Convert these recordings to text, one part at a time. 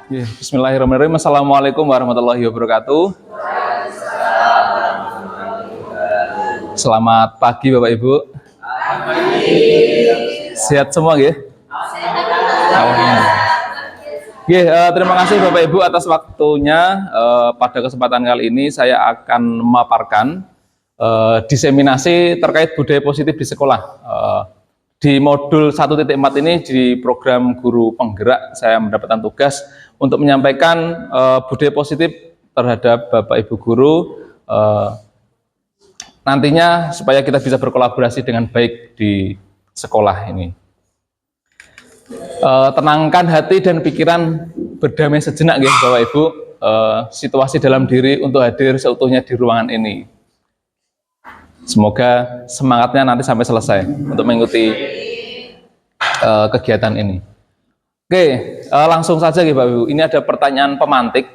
Ya, Bismillahirrahmanirrahim. Assalamualaikum warahmatullahi wabarakatuh. Selamat pagi Bapak Ibu. Sehat semua ya? Terima kasih Bapak Ibu atas waktunya. Pada kesempatan kali ini saya akan memaparkan diseminasi terkait budaya positif di sekolah. Di modul 1.4 ini di program guru penggerak saya mendapatkan tugas untuk menyampaikan budaya positif terhadap Bapak Ibu guru nantinya supaya kita bisa berkolaborasi dengan baik di sekolah ini. Tenangkan hati dan pikiran, berdamai sejenak ya Bapak Ibu, situasi dalam diri untuk hadir seutuhnya di ruangan ini. Semoga semangatnya nanti sampai selesai untuk mengikuti kegiatan ini. Oke, langsung saja ya Bapak Ibu. Ini ada pertanyaan pemantik.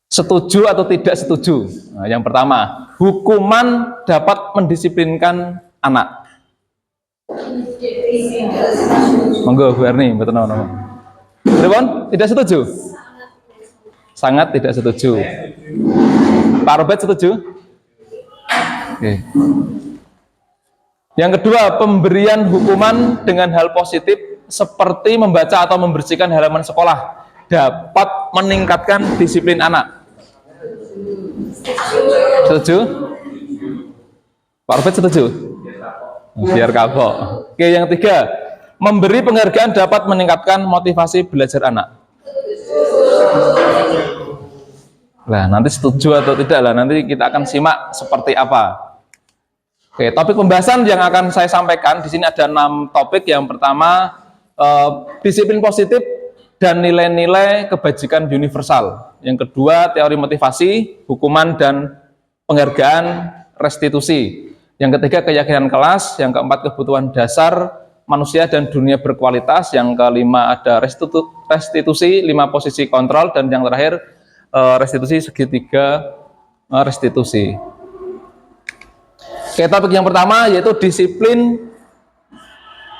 Setuju atau tidak setuju? Nah, yang pertama, hukuman dapat mendisiplinkan anak. Monggo Bu Erni, betul nama. Tidak setuju? Sangat tidak setuju. Pak Robert setuju? Oke. Yang kedua, pemberian hukuman dengan hal positif seperti membaca atau membersihkan halaman sekolah dapat meningkatkan disiplin anak. Setuju? Pak Robert setuju? Biar kapok. Oke, yang ketiga, memberi penghargaan dapat meningkatkan motivasi belajar anak. Nah, nanti setuju atau tidak lah, nanti kita akan simak seperti apa. Oke, topik pembahasan yang akan saya sampaikan di sini ada 6 topik. Yang pertama, disiplin positif dan nilai-nilai kebajikan universal. Yang kedua, teori motivasi, hukuman dan penghargaan, restitusi. Yang ketiga, keyakinan kelas. Yang keempat, kebutuhan dasar manusia dan dunia berkualitas. Yang kelima, ada restitusi, 5 posisi kontrol. Dan yang terakhir, restitusi segitiga restitusi. Oke, topik yang pertama yaitu disiplin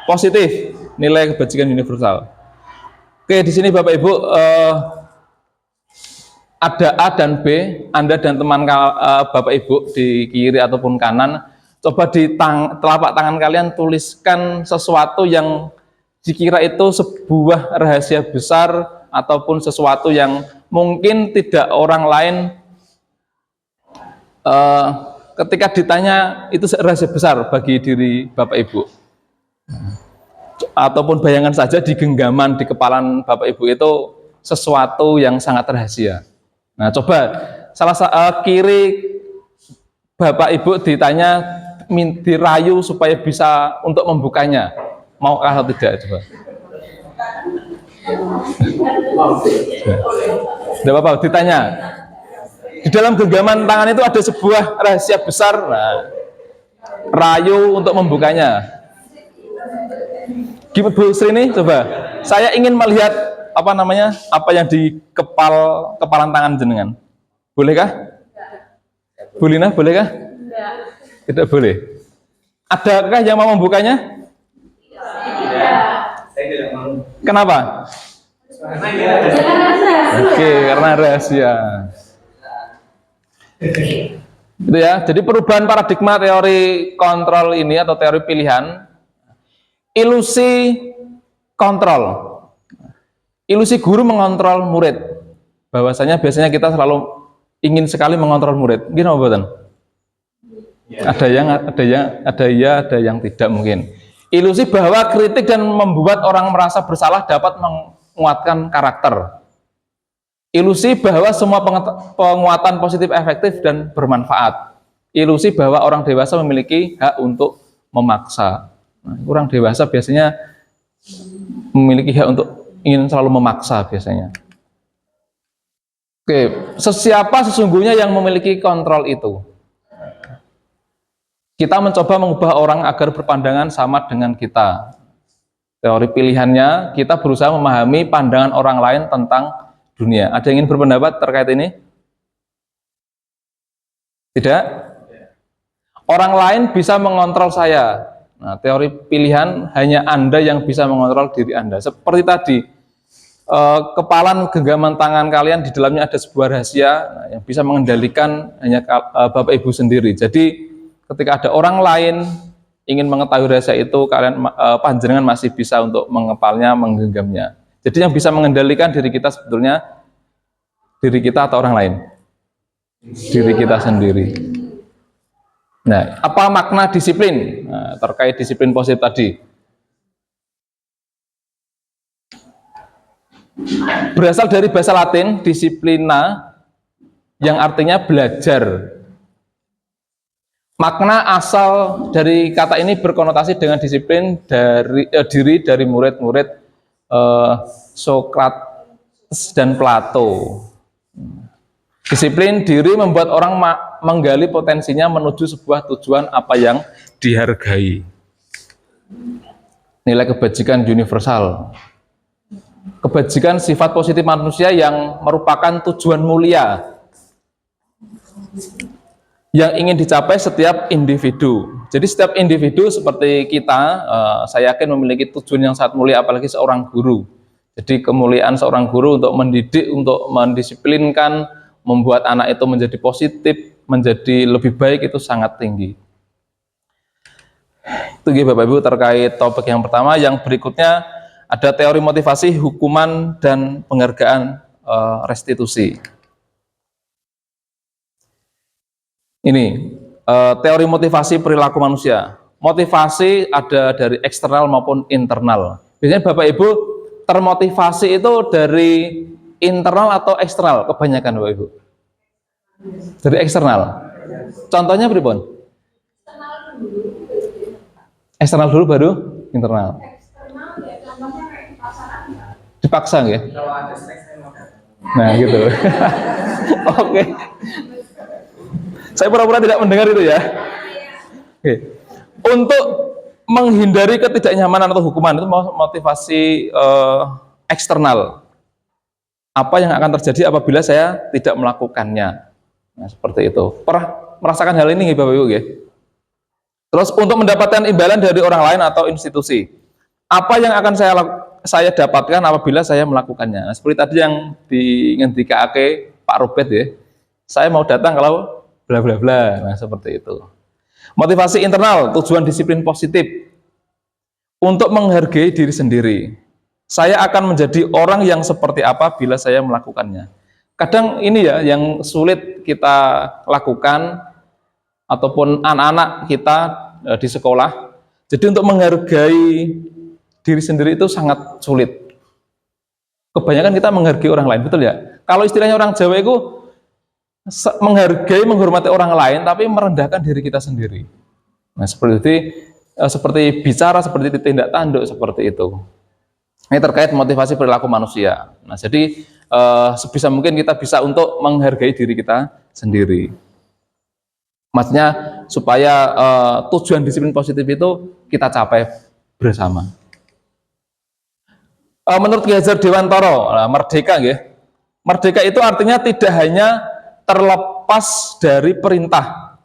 positif, nilai kebajikan universal. Oke, di sini Bapak Ibu ada A dan B, Anda dan teman Bapak Ibu di kiri ataupun kanan, coba di telapak tangan kalian tuliskan sesuatu yang dikira itu sebuah rahasia besar ataupun sesuatu yang mungkin tidak orang lain ketika ditanya itu rahasia besar bagi diri Bapak Ibu. Ataupun bayangan saja di genggaman di kepala Bapak Ibu itu sesuatu yang sangat rahasia. Nah, coba kiri Bapak Ibu ditanya, dirayu supaya bisa untuk membukanya. Maukah atau tidak? Coba. Tidak apa-apa, ditanya. Di dalam genggaman tangan itu ada sebuah rahasia besar. Nah, rayu untuk membukanya. Gimana Bu Sri ini? Coba. Saya ingin melihat apa yang di kepalan tangan jenengan. Bolehkah? Bu Lina, bolehkah? Tidak boleh. Adakah yang mau membukanya? Tidak. Saya tidak mau. Kenapa? Oke, karena rahasia. Gitu ya. Jadi perubahan paradigma teori kontrol ini atau teori pilihan, ilusi kontrol. Ilusi guru mengontrol murid. Bahwasanya biasanya kita selalu ingin sekali mengontrol murid. Gimana Bapak? Ada yang tidak mungkin. Ilusi bahwa kritik dan membuat orang merasa bersalah dapat menguatkan karakter. Ilusi bahwa semua penguatan positif efektif dan bermanfaat. Ilusi bahwa orang dewasa memiliki hak untuk memaksa. Nah, orang dewasa biasanya memiliki hak untuk ingin selalu memaksa biasanya. Oke, siapa sesungguhnya yang memiliki kontrol itu? Kita mencoba mengubah orang agar berpandangan sama dengan kita. Teori pilihannya, kita berusaha memahami pandangan orang lain tentang dunia. Ada yang ingin berpendapat terkait ini? Tidak? Orang lain bisa mengontrol saya. Nah, teori pilihan hanya Anda yang bisa mengontrol diri Anda. Seperti tadi, kepalan genggaman tangan kalian di dalamnya ada sebuah rahasia yang bisa mengendalikan hanya Bapak Ibu sendiri. Jadi ketika ada orang lain ingin mengetahui rahasia itu, kalian panjenengan masih bisa untuk mengepalnya, menggenggamnya. Jadi yang bisa mengendalikan diri kita sebetulnya diri kita atau orang lain? Diri kita sendiri. Nah, apa makna disiplin? Nah, terkait disiplin positif tadi. Berasal dari bahasa Latin disiplina yang artinya belajar. Makna asal dari kata ini berkonotasi dengan disiplin dari diri dari murid-murid Sokrates dan Plato. Disiplin diri membuat orang menggali potensinya menuju sebuah tujuan apa yang dihargai. Nilai kebajikan universal. Kebajikan sifat positif manusia yang merupakan tujuan mulia yang ingin dicapai setiap individu. Jadi setiap individu seperti kita, saya yakin memiliki tujuan yang sangat mulia, apalagi seorang guru. Jadi kemuliaan seorang guru untuk mendidik, untuk mendisiplinkan, membuat anak itu menjadi positif, menjadi lebih baik itu sangat tinggi. Itu Bapak Ibu terkait topik yang pertama. Yang berikutnya ada teori motivasi, hukuman, dan penghargaan restitusi. Ini teori motivasi perilaku manusia. Motivasi ada dari eksternal maupun internal. Biasanya Bapak Ibu termotivasi itu dari internal atau eksternal? Kebanyakan Bapak Ibu dari eksternal. Contohnya pripun? Eksternal dulu baru internal. Dipaksa ya? Nah gitu. Oke. Saya pura-pura tidak mendengar itu ya. Oke. Untuk menghindari ketidaknyamanan atau hukuman itu motivasi eksternal. Apa yang akan terjadi apabila saya tidak melakukannya? Nah, seperti itu. Pernah merasakan hal ini Bapak Ibu ya? Terus untuk mendapatkan imbalan dari orang lain atau institusi, apa yang akan saya dapatkan apabila saya melakukannya? Nah, seperti tadi yang dingendikake Pak Robert ya. Saya mau datang kalau bla bla bla. Nah, seperti itu. Motivasi internal, tujuan disiplin positif untuk menghargai diri sendiri. Saya akan menjadi orang yang seperti apa bila saya melakukannya. Kadang ini ya yang sulit kita lakukan ataupun anak-anak kita di sekolah. Jadi untuk menghargai diri sendiri itu sangat sulit. Kebanyakan kita menghargai orang lain, betul ya? Kalau istilahnya orang Jawa itu menghargai, menghormati orang lain, tapi merendahkan diri kita sendiri. Nah, seperti bicara, seperti tindak tanduk, seperti itu. Ini terkait motivasi perilaku manusia. Nah, jadi sebisa mungkin kita bisa untuk menghargai diri kita sendiri. Maksudnya supaya tujuan disiplin positif itu kita capai bersama. Menurut Ki Hajar Dewantara, merdeka ya. Merdeka itu artinya tidak hanya terlepas dari perintah,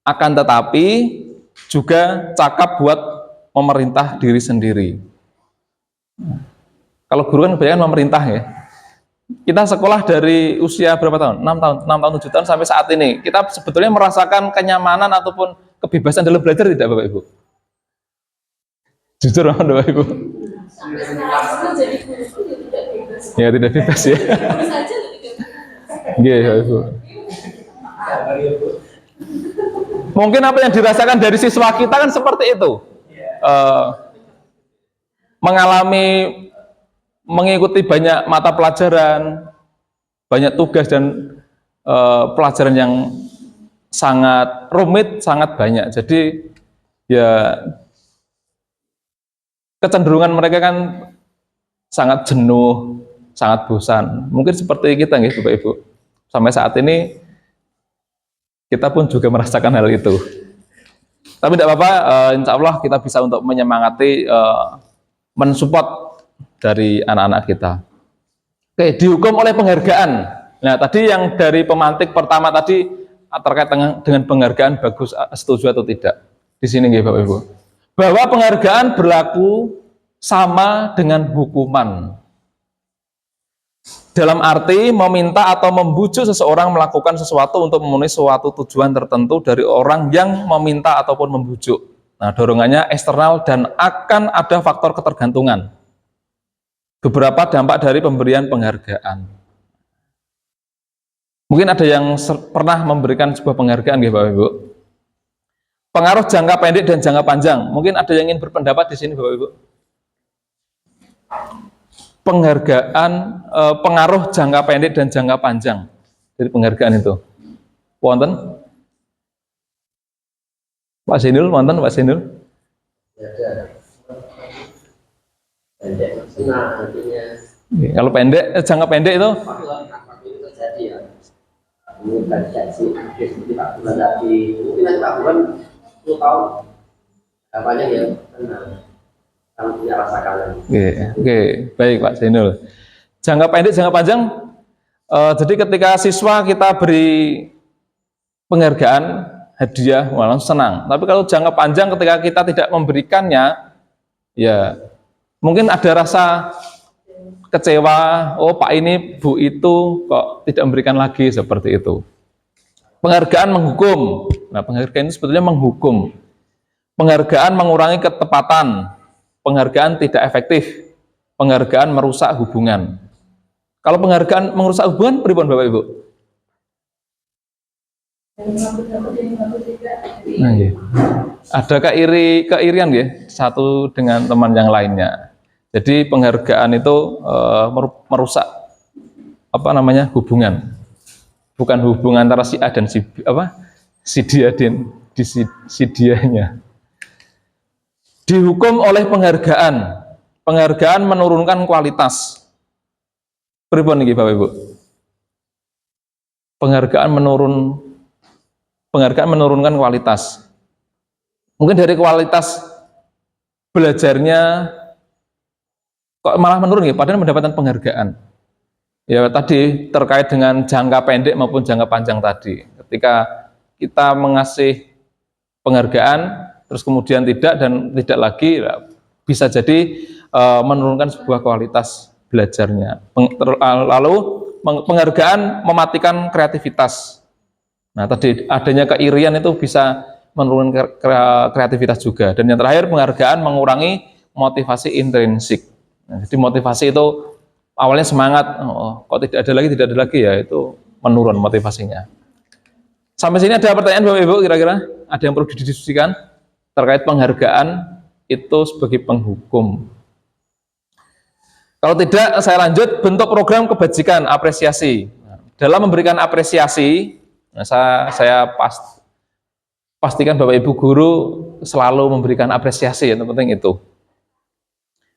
akan tetapi juga cakap buat memerintah diri sendiri. Kalau guru kan kebanyakan memerintah ya. Kita sekolah dari usia berapa tahun? 6 tahun, 6 tahun, 7 tahun sampai saat ini. Kita sebetulnya merasakan kenyamanan ataupun kebebasan dalam belajar tidak Bapak Ibu? Jujur Bapak Ibu? Sampai sekarang jadi guru pun tidak bebas. Ya tidak bebas ya. Iya Bapak Ibu. Mungkin apa yang dirasakan dari siswa kita kan seperti itu. Mengikuti banyak mata pelajaran, banyak tugas dan pelajaran yang sangat rumit, sangat banyak. Jadi ya kecenderungan mereka kan sangat jenuh, sangat bosan. Mungkin seperti kita nih Bapak Ibu. Sampai saat ini kita pun juga merasakan hal itu. Tapi tidak apa-apa, insya Allah kita bisa untuk menyemangati, mensupport dari anak-anak kita. Oke, dihukum oleh penghargaan. Nah, tadi yang dari pemantik pertama tadi terkait dengan penghargaan bagus, setuju atau tidak? Di sini nggih Bapak Ibu. Bahwa penghargaan berlaku sama dengan hukuman. Dalam arti meminta atau membujuk seseorang melakukan sesuatu untuk memenuhi suatu tujuan tertentu dari orang yang meminta ataupun membujuk. Nah, dorongannya eksternal dan akan ada faktor ketergantungan. Beberapa dampak dari pemberian penghargaan. Mungkin ada yang pernah memberikan sebuah penghargaan ya Bapak Ibu. Pengaruh jangka pendek dan jangka panjang. Mungkin ada yang ingin berpendapat di sini Bapak Ibu. Penghargaan, pengaruh jangka pendek dan jangka panjang dari penghargaan itu. Wonten? Pak Sinul, wonten Pak Sinul? Ada pendek senang artinya Kalau pendek, jangka pendek itu apapun itu terjadi ya. Ini terjadi seperti Pak Bulan tadi, mungkin nanti Pak Bulan 10 tahun apanya ya tenang, kamu punya rasa kangen. Oke, baik Pak Sinul. Jangka pendek, jangka panjang. Jadi ketika siswa kita beri penghargaan, hadiah, malah senang. Tapi kalau jangka panjang ketika kita tidak memberikannya, ya mungkin ada rasa kecewa. Oh Pak ini, Bu itu kok tidak memberikan lagi seperti itu. Penghargaan menghukum. Nah, penghargaan itu sebetulnya menghukum. Penghargaan mengurangi ketepatan. Penghargaan tidak efektif. Penghargaan merusak hubungan. Kalau penghargaan merusak hubungan, pripun Bapak Ibu? Nah, iya. Ada keirian ya, satu dengan teman yang lainnya. Jadi penghargaan itu merusak hubungan. Bukan hubungan antara si A dan si dia dan si dianya. Dihukum oleh penghargaan. Penghargaan menurunkan kualitas. Pripun niki Bapak Ibu? Penghargaan menurunkan kualitas. Mungkin dari kualitas belajarnya kok malah menurun ya, padahal mendapatkan penghargaan. Ya tadi terkait dengan jangka pendek maupun jangka panjang tadi. Ketika kita mengasih penghargaan, terus kemudian tidak lagi, bisa jadi menurunkan sebuah kualitas belajarnya. Lalu penghargaan mematikan kreativitas. Nah tadi adanya keirian itu bisa menurunkan kreativitas juga. Dan yang terakhir, penghargaan mengurangi motivasi intrinsik. Nah, jadi motivasi itu awalnya semangat, kok tidak ada lagi ya, itu menurun motivasinya. Sampai sini ada pertanyaan Bapak Ibu, kira-kira ada yang perlu didiskusikan terkait penghargaan itu sebagai penghukum. Kalau tidak, saya lanjut bentuk program kebajikan, apresiasi. Dalam memberikan apresiasi, saya pastikan Bapak Ibu guru selalu memberikan apresiasi, yang penting itu.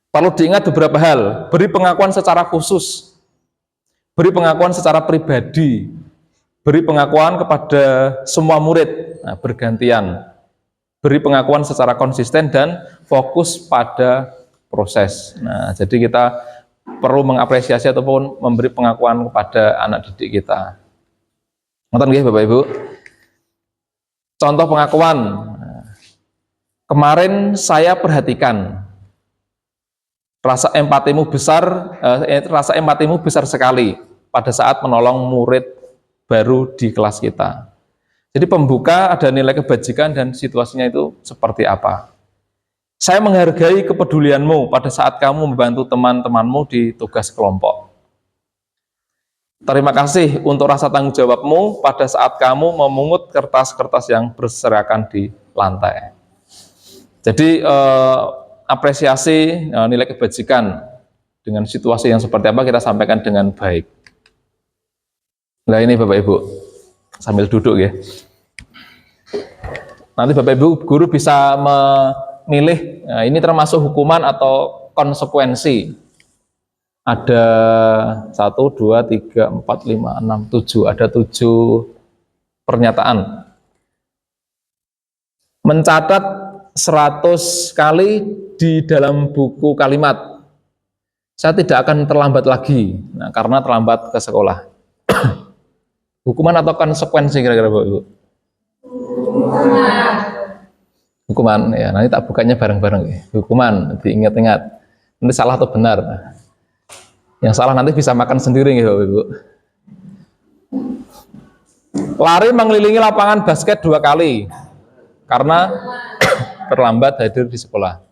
Perlu diingat beberapa hal, beri pengakuan secara khusus, beri pengakuan secara pribadi, beri pengakuan kepada semua murid, bergantian, beri pengakuan secara konsisten dan fokus pada proses. Nah, jadi kita perlu mengapresiasi ataupun memberi pengakuan kepada anak didik kita. Ngoten nggih Bapak Ibu? Contoh pengakuan. Kemarin saya perhatikan rasa empatimu besar sekali pada saat menolong murid baru di kelas kita. Jadi pembuka ada nilai kebajikan dan situasinya itu seperti apa. Saya menghargai kepedulianmu pada saat kamu membantu teman-temanmu di tugas kelompok. Terima kasih untuk rasa tanggung jawabmu pada saat kamu memungut kertas-kertas yang berserakan di lantai. Jadi apresiasi nilai kebajikan dengan situasi yang seperti apa kita sampaikan dengan baik. Nah ini Bapak Ibu, sambil duduk ya. Nanti Bapak Ibu guru bisa memilih, ini termasuk hukuman atau konsekuensi. Ada 1, 2, 3, 4, 5, 6, 7, ada 7 pernyataan. Mencatat 100 kali di dalam buku kalimat, saya tidak akan terlambat lagi, karena terlambat ke sekolah. Hukuman atau konsekuensi kira-kira Bapak Ibu? Hukuman ya, nanti tak bukanya bareng-bareng ya. Hukuman, diingat-ingat nanti salah atau benar. Yang salah nanti bisa makan sendiri ya Bapak Ibu. Lari mengelilingi lapangan basket 2 kali karena terlambat hadir di sekolah.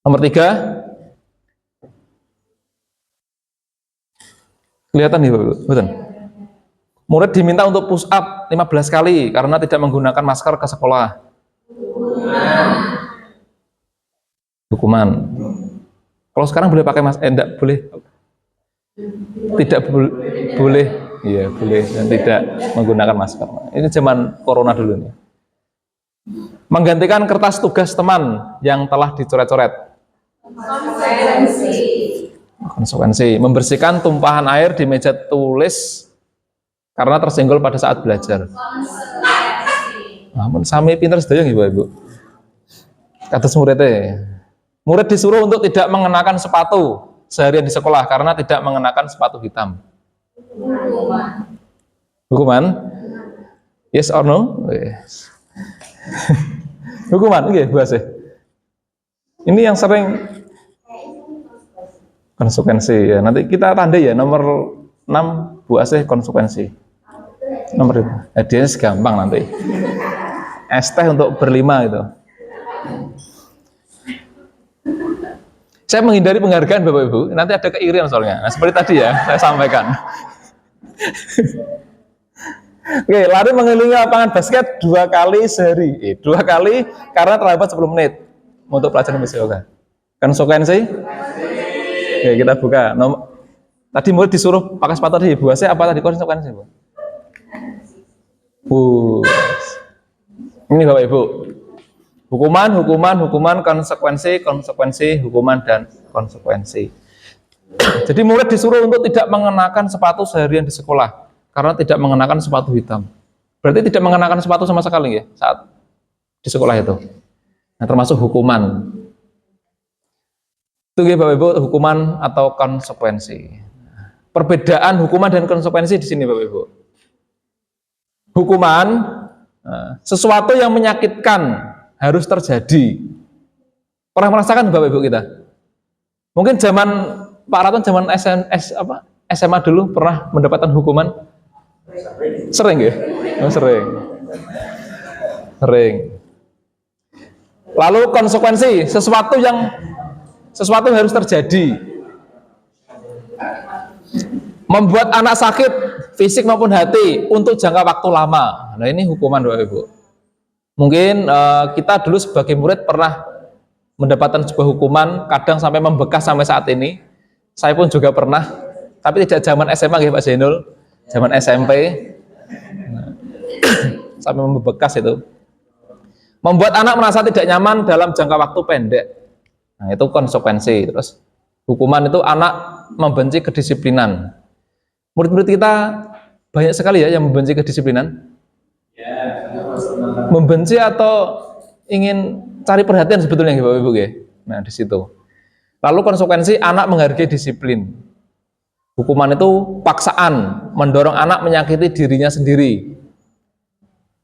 Nomor 3, kelihatan nih Bapak Ibu, betul. Murid diminta untuk push up 15 kali karena tidak menggunakan masker ke sekolah. Hukuman. Kalau sekarang boleh pakai masker, enggak boleh. Tidak boleh, iya boleh dan tidak menggunakan masker. Ini zaman corona dulu nih. Menggantikan kertas tugas teman yang telah dicoret-coret. Konsekuensi. Membersihkan tumpahan air di meja tulis karena tersenggol pada saat belajar. Namun sami pinter sedaya nggih Bapak Ibu. Kados muridnya. Murid disuruh untuk tidak mengenakan sepatu seharian di sekolah karena tidak mengenakan sepatu hitam. Hukuman? Yes or no? Yes. Hukuman, nggih Bu Asih. Ini yang sering konsekuensi ya. Nanti kita tandai ya nomor 6 Bu Asih konsekuensi. Nomor 5. Hadiahnya segampang nanti. Es teh untuk berlima itu. Saya menghindari penghargaan Bapak Ibu, nanti ada keirian soalnya. Nah, seperti tadi ya, saya sampaikan. Oke, lari mengelilingi lapangan basket 2 kali sehari. 2 kali karena terlambat 10 menit untuk pelajaran fisika. Konsekuensi? Oke, kita buka. Tadi murid disuruh pakai sepatu di Bu Asih, apa tadi konsekuensi, Bu? Ini Bapak Ibu. Hukuman, konsekuensi, hukuman, dan konsekuensi. Jadi murid disuruh untuk tidak mengenakan sepatu seharian di sekolah karena tidak mengenakan sepatu hitam. Berarti tidak mengenakan sepatu sama sekali ya saat di sekolah itu. Nah, termasuk hukuman. Itu ya Bapak Ibu, hukuman atau konsekuensi. Perbedaan hukuman dan konsekuensi di sini Bapak Ibu. Hukuman, sesuatu yang menyakitkan harus terjadi. Pernah merasakan Bapak Ibu kita? Mungkin zaman Pak Raton, zaman SMA dulu pernah mendapatkan hukuman? Sering ya? Oh, sering. Lalu konsekuensi, sesuatu yang harus terjadi. Membuat anak sakit fisik maupun hati untuk jangka waktu lama. Nah, ini hukuman Bapak Ibu. Mungkin kita dulu sebagai murid pernah mendapatkan sebuah hukuman, kadang sampai membekas sampai saat ini. Saya pun juga pernah, tapi tidak zaman SMA ya Pak Zainul, zaman SMP. Sampai membekas itu. Membuat anak merasa tidak nyaman dalam jangka waktu pendek. Nah, itu konsekuensi. Terus hukuman itu anak membenci kedisiplinan. Murid-murid kita banyak sekali ya yang membenci kedisiplinan. Membenci atau ingin cari perhatian sebetulnya Bapak Ibu ya. Nah, di situ. Lalu konsekuensi anak menghargai disiplin. Hukuman itu paksaan, mendorong anak menyakiti dirinya sendiri.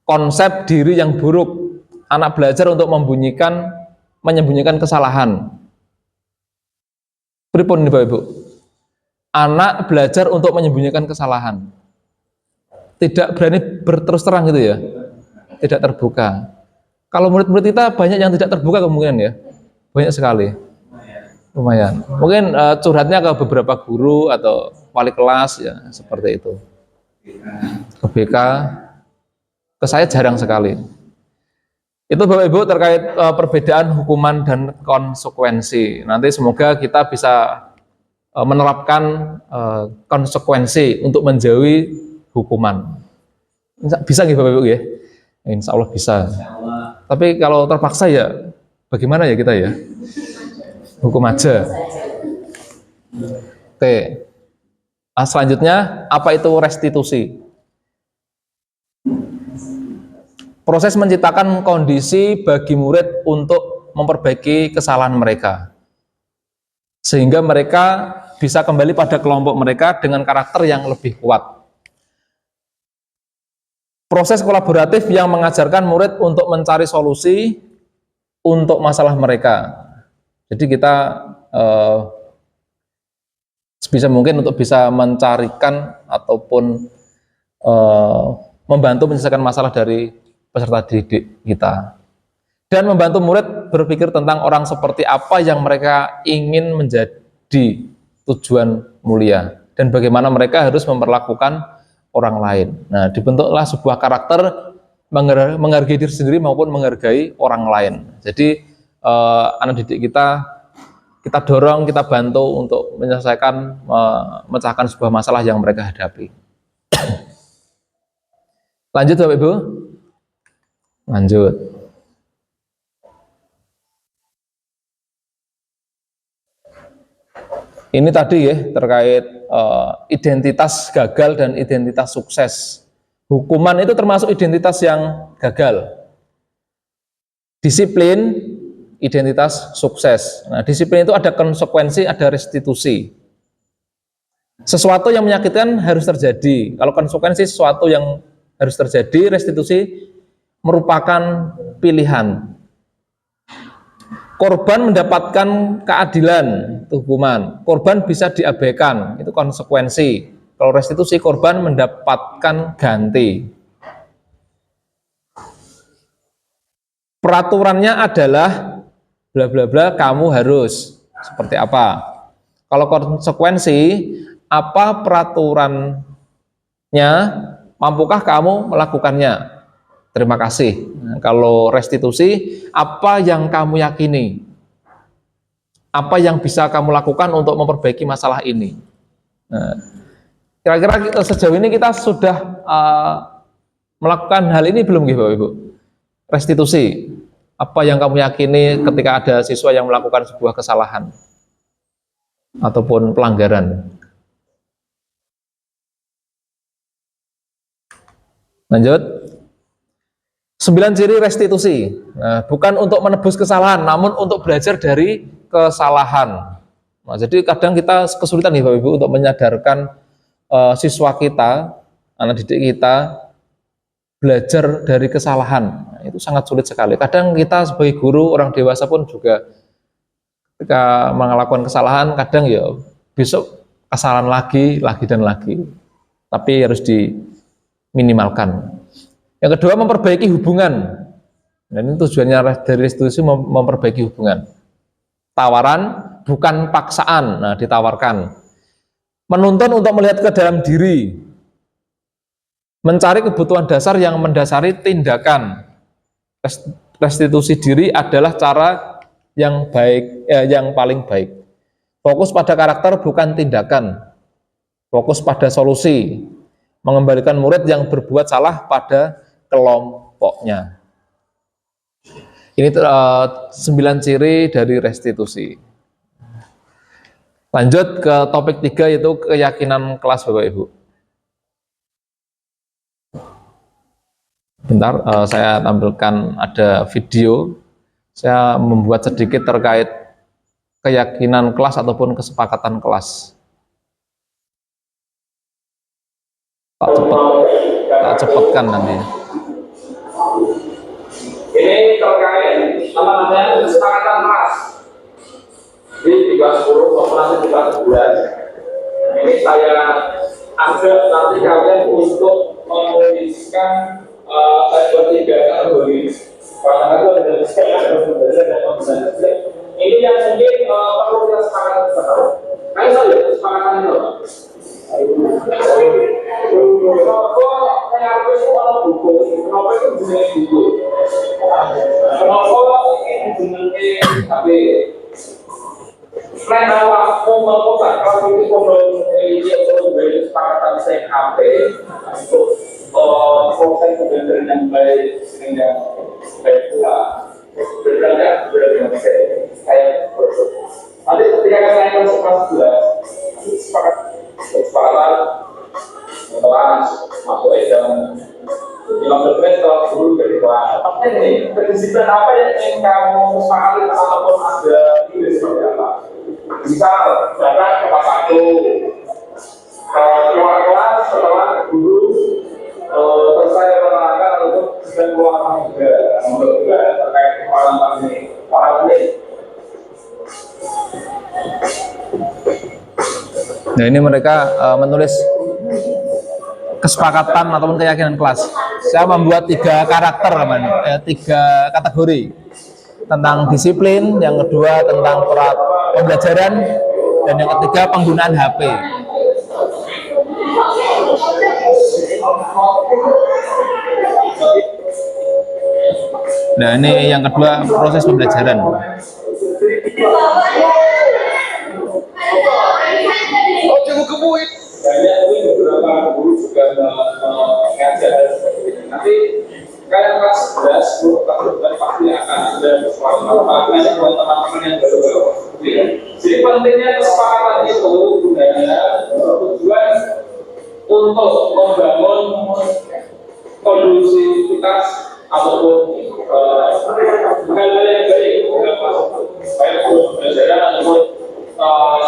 Konsep diri yang buruk, anak belajar untuk menyembunyikan kesalahan. Pripun ini Bapak Ibu? Anak belajar untuk menyembunyikan kesalahan. Tidak berani berterus terang gitu ya. Tidak terbuka. Kalau murid-murid kita banyak yang tidak terbuka kemungkinan ya. Banyak sekali. Lumayan. Mungkin curhatnya ke beberapa guru atau wali kelas ya, seperti itu. Ke BK, ke saya jarang sekali. Itu Bapak Ibu terkait perbedaan hukuman dan konsekuensi. Nanti semoga kita bisa menerapkan konsekuensi untuk menjauhi hukuman. Bisa nggih Bapak Ibu ya? Insya Allah bisa. Tapi kalau terpaksa ya bagaimana ya kita ya? Hukum aja. Oke. Selanjutnya, apa itu restitusi? Proses menciptakan kondisi bagi murid untuk memperbaiki kesalahan mereka. Sehingga mereka bisa kembali pada kelompok mereka dengan karakter yang lebih kuat. Proses kolaboratif yang mengajarkan murid untuk mencari solusi untuk masalah mereka. Jadi kita sebisa mungkin untuk bisa mencarikan ataupun membantu menyelesaikan masalah dari peserta didik kita, dan membantu murid berpikir tentang orang seperti apa yang mereka ingin menjadi tujuan mulia, dan bagaimana mereka harus memperlakukan orang lain. Nah, dibentuklah sebuah karakter menghargai diri sendiri maupun menghargai orang lain. Jadi anak didik kita dorong, kita bantu untuk menyelesaikan, memecahkan sebuah masalah yang mereka hadapi. Lanjut Bapak Ibu. Lanjut. Ini tadi ya terkait identitas gagal dan identitas sukses. Hukuman itu termasuk identitas yang gagal. Disiplin, identitas sukses. Nah, disiplin itu ada konsekuensi, ada restitusi. Sesuatu yang menyakitkan harus terjadi. Kalau konsekuensi sesuatu yang harus terjadi, restitusi merupakan pilihan. Korban mendapatkan keadilan, itu hukuman. Korban bisa diabaikan, itu konsekuensi. Kalau restitusi, korban mendapatkan ganti. Peraturannya adalah bla bla bla, kamu harus seperti apa. Kalau konsekuensi, apa peraturannya, mampukah kamu melakukannya? Terima kasih. Nah, kalau restitusi, apa yang kamu yakini? Apa yang bisa kamu lakukan untuk memperbaiki masalah ini? Nah, kira-kira sejauh ini kita sudah melakukan hal ini belum, Bapak Ibu? Restitusi. Apa yang kamu yakini ketika ada siswa yang melakukan sebuah kesalahan ataupun pelanggaran? Lanjut. 9 ciri restitusi. Nah, bukan untuk menebus kesalahan, namun untuk belajar dari kesalahan. Nah, jadi kadang kita kesulitan nih Bapak Ibu untuk menyadarkan siswa kita, anak didik kita belajar dari kesalahan. Nah, itu sangat sulit sekali. Kadang kita sebagai guru, orang dewasa pun juga ketika melakukan kesalahan, kadang ya besok kesalahan lagi dan lagi. Tapi harus diminimalkan. Yang kedua, memperbaiki hubungan. Dan ini tujuannya dari restitusi, memperbaiki hubungan. Tawaran bukan paksaan. Nah, ditawarkan. Menuntun untuk melihat ke dalam diri. Mencari kebutuhan dasar yang mendasari tindakan. Restitusi diri adalah cara yang baik, yang paling baik. Fokus pada karakter bukan tindakan. Fokus pada solusi. Mengembalikan murid yang berbuat salah pada kelompoknya. Ini 9 ciri dari restitusi. Lanjut ke topik 3, yaitu keyakinan kelas Bapak Ibu. Bentar, saya tampilkan ada video. Saya membuat sedikit terkait keyakinan kelas ataupun kesepakatan kelas. Tak cepatkan nanti. Ini terkait namanya kesepakatan kelas di 310 maupun nanti 311. Ini saya ajak nanti kalian untuk menuliskan tiga kategori. Karena itu ada ini yang mungkin perlu kita sepakati bersama. Ayo saja kesepakatan itu. Kenapa kenapa itu orang buku? Kenapa itu jenis buku? Kenapa ini jenis HP? Selain awakmu membuka kalau itu pondok ini untuk kesepakatan CHP untuk proses pembelajaran yang baik sehingga baik pula berjalan dengan saya nanti ketika saya masuk kelas 2 sepakat setelah masuk exam bilang berkes setelah dulu dari kelas. Tapi ini kedisiplinan apa yang ingin kamu sepakati ataupun ada ide seperti apa? Misal, datang ke kelas 1 keluar kelas setelah guru selesai menerangkan untuk sedang keluar juga terkait pengalaman ini. Nah, ini mereka menulis kesepakatan ataupun keyakinan kelas. Saya membuat 3 karakter, tiga kategori, tentang disiplin, yang kedua tentang pembelajaran, dan yang ketiga penggunaan HP. Nah, ini yang kedua proses pembelajaran. Banyak beberapa guru juga mengajar seperti ini. Nanti kalian kelas 11, guru kelas 12 pasti akan ada sesuatu makanya buat teman-teman yang baru-baru. Jadi pentingnya kesepakatan itu gunanya tujuan untuk membangun kondusivitas ataupun hal-hal yang baik dalam baik pembelajaran ataupun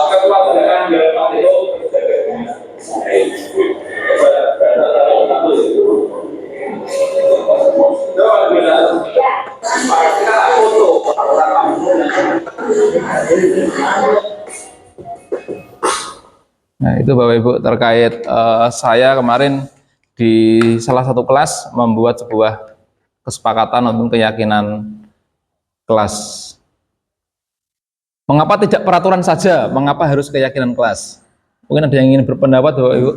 kekeluargaan dalam hal itu. Nah, itu Bapak Ibu terkait saya kemarin di salah satu kelas membuat sebuah kesepakatan untuk keyakinan kelas. Mengapa tidak peraturan saja? Mengapa harus keyakinan kelas? Mungkin ada yang ingin berpendapat, Bapak Ibu.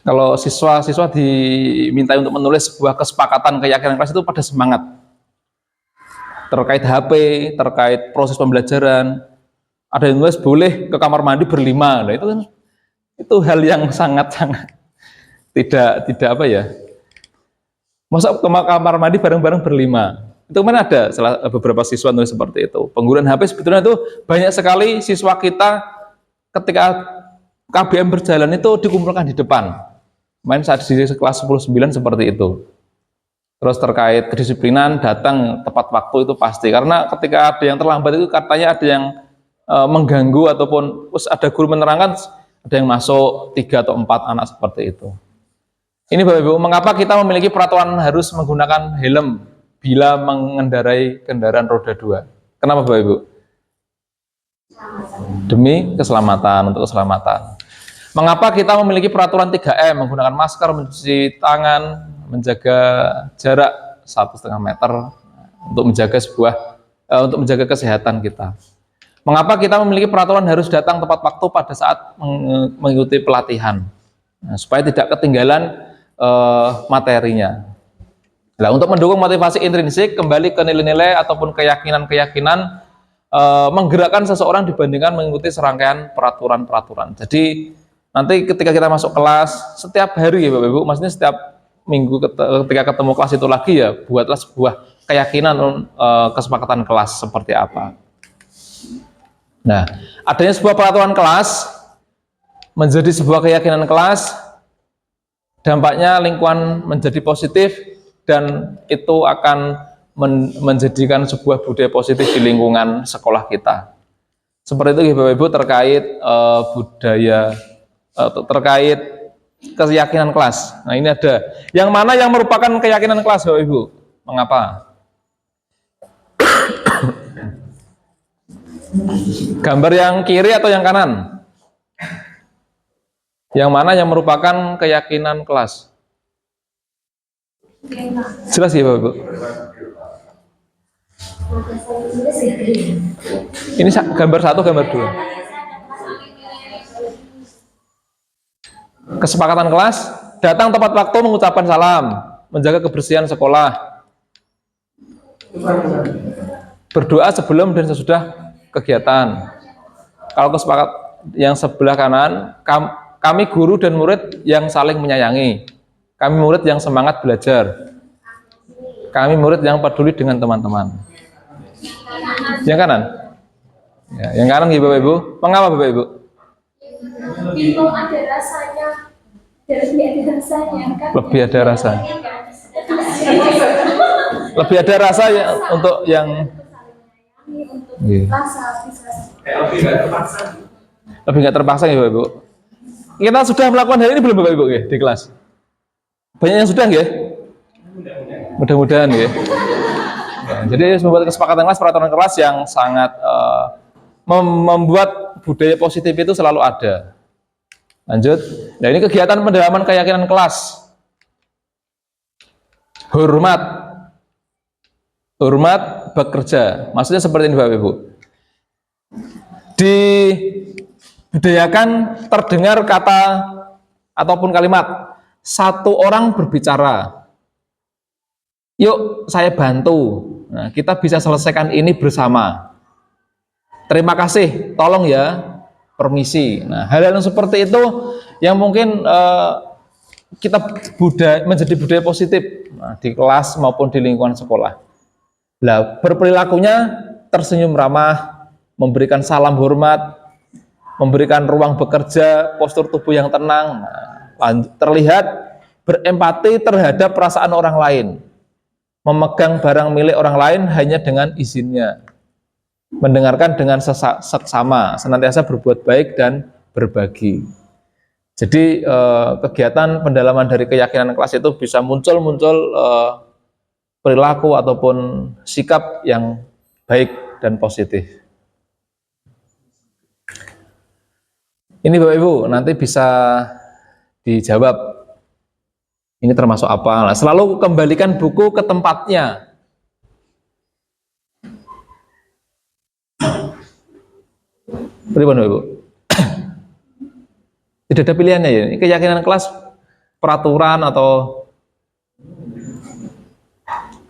Kalau siswa-siswa diminta untuk menulis sebuah kesepakatan keyakinan kelas itu pada semangat. Terkait HP, terkait proses pembelajaran. Ada yang nulis boleh ke kamar mandi berlima. Nah, itu hal yang sangat-sangat tidak apa ya. Masa ke kamar mandi bareng-bareng berlima. Itu kan ada beberapa siswa nulis seperti itu. Penggunaan HP sebetulnya itu banyak sekali siswa kita ketika KBM berjalan itu dikumpulkan di depan. Main saat di kelas 10-9 seperti itu. Terus terkait kedisiplinan datang tepat waktu itu pasti. Karena ketika ada yang terlambat itu katanya ada yang mengganggu ataupun ada guru menerangkan ada yang masuk 3 atau 4 anak seperti itu. Ini Bapak Ibu, mengapa kita memiliki peraturan harus menggunakan helm bila mengendarai kendaraan roda 2? Kenapa Bapak Ibu? Demi keselamatan, untuk keselamatan. Mengapa kita memiliki peraturan 3M, menggunakan masker, mencuci tangan, menjaga jarak 1,5 meter untuk menjaga kesehatan kita? Mengapa kita memiliki peraturan harus datang tepat waktu pada saat mengikuti pelatihan? Nah, supaya tidak ketinggalan materinya. Nah, untuk mendukung motivasi intrinsik, kembali ke nilai-nilai ataupun keyakinan-keyakinan menggerakkan seseorang dibandingkan mengikuti serangkaian peraturan-peraturan. Jadi nanti ketika kita masuk kelas setiap hari ya Bapak Ibu, maksudnya setiap minggu ketika ketemu kelas itu lagi ya buatlah sebuah keyakinan kesepakatan kelas seperti apa. Nah, adanya sebuah peraturan kelas menjadi sebuah keyakinan kelas, dampaknya lingkungan menjadi positif dan itu akan menjadikan sebuah budaya positif di lingkungan sekolah kita. Seperti itu Bapak Ibu terkait budaya terkait keyakinan kelas. Nah, ini ada. Yang mana yang merupakan keyakinan kelas Bapak Ibu? Mengapa? Gambar yang kiri atau yang kanan? Yang mana yang merupakan keyakinan kelas? Jelas ya Bapak Ibu? Ini gambar 1, gambar 2. Kesepakatan kelas, datang tepat waktu mengucapkan salam, menjaga kebersihan sekolah, berdoa sebelum dan sesudah kegiatan. Kalau kesepakatan yang sebelah kanan, kami guru dan murid yang saling menyayangi, kami murid yang semangat belajar, kami murid yang peduli dengan teman-teman. Yang kanan? Ya, yang kanan ya Bapak Ibu. Mengapa Bapak Ibu? Bingung ada rasanya, lebih ada rasanya kan? Lebih ada rasa. Lebih ada rasa ya untuk yang lebih nggak terpaksa ya Bapak Ibu. Kita sudah melakukan hal ini belum Bapak Ibu ya, di kelas? Banyak yang sudah ya? Mudah-mudahan ya. Jadi membuat kesepakatan kelas, peraturan kelas yang sangat membuat budaya positif itu selalu ada. Lanjut. Nah, ini kegiatan pendalaman keyakinan kelas. Hormat. Hormat bekerja. Maksudnya seperti ini Bapak Ibu. Dibudayakan terdengar kata ataupun kalimat, satu orang berbicara. Yuk saya bantu. Nah, kita bisa selesaikan ini bersama. Terima kasih, tolong ya, permisi. Nah, hal-hal yang seperti itu yang mungkin kita menjadi budaya positif di kelas maupun di lingkungan sekolah. Nah, berperilakunya tersenyum ramah, memberikan salam hormat, memberikan ruang bekerja, postur tubuh yang tenang, terlihat berempati terhadap perasaan orang lain, memegang barang milik orang lain hanya dengan izinnya, mendengarkan dengan seksama, senantiasa berbuat baik dan berbagi. Jadi kegiatan pendalaman dari keyakinan kelas itu bisa muncul perilaku ataupun sikap yang baik dan positif. Ini Bapak Ibu nanti bisa dijawab ini termasuk apa. Nah, selalu kembalikan buku ke tempatnya. Bagaimana Bapak Ibu? Tidak ada pilihannya ya. Ini keyakinan kelas, peraturan atau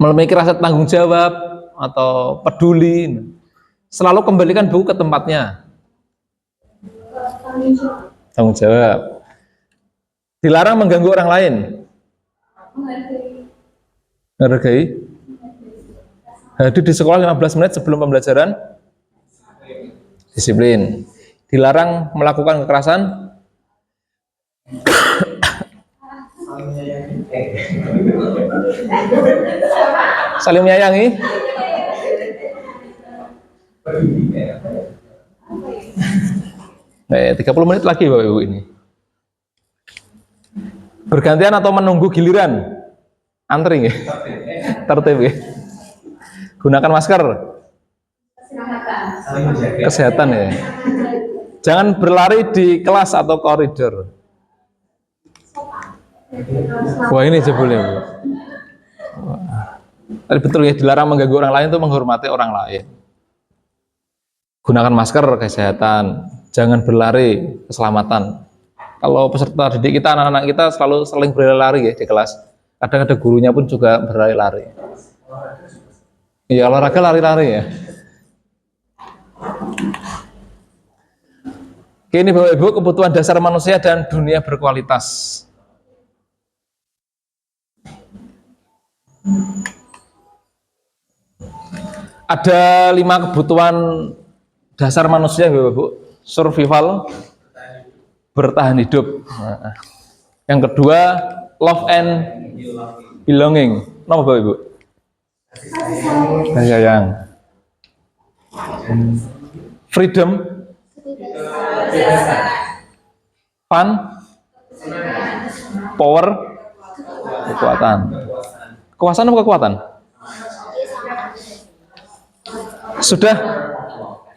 memiliki rasa tanggung jawab atau peduli. Selalu kembalikan buku ke tempatnya. Tanggung jawab. Dilarang mengganggu orang lain. Menghargai. Hadir di sekolah 15 menit sebelum pembelajaran. Disiplin. Dilarang melakukan kekerasan. Saling menyayangi. 30 menit lagi Bapak Ibu ini. Bergantian atau menunggu giliran? Antri ya? Tertib ya? Gunakan masker. Kesehatan ya. Jangan berlari di kelas atau koridor. Wah ini jebulnya Bu. Tadi betul ya, dilarang mengganggu orang lain itu menghormati orang lain. Gunakan masker, kesehatan. Jangan berlari, keselamatan. Kalau peserta didik kita, anak-anak kita selalu saling berlari ya di kelas. Kadang ada gurunya pun juga berlari-lari. Iya, olahraga lari-lari ya. Oke, ini Bapak Ibu kebutuhan dasar manusia dan dunia berkualitas. Ada 5 kebutuhan dasar manusia Bapak Ibu. Survival, bertahan hidup. Yang kedua, love and belonging. Kenapa Bapak Ibu? Kasih sayang. Freedom, fun, power, kekuatan. Kekuasaan atau kekuatan?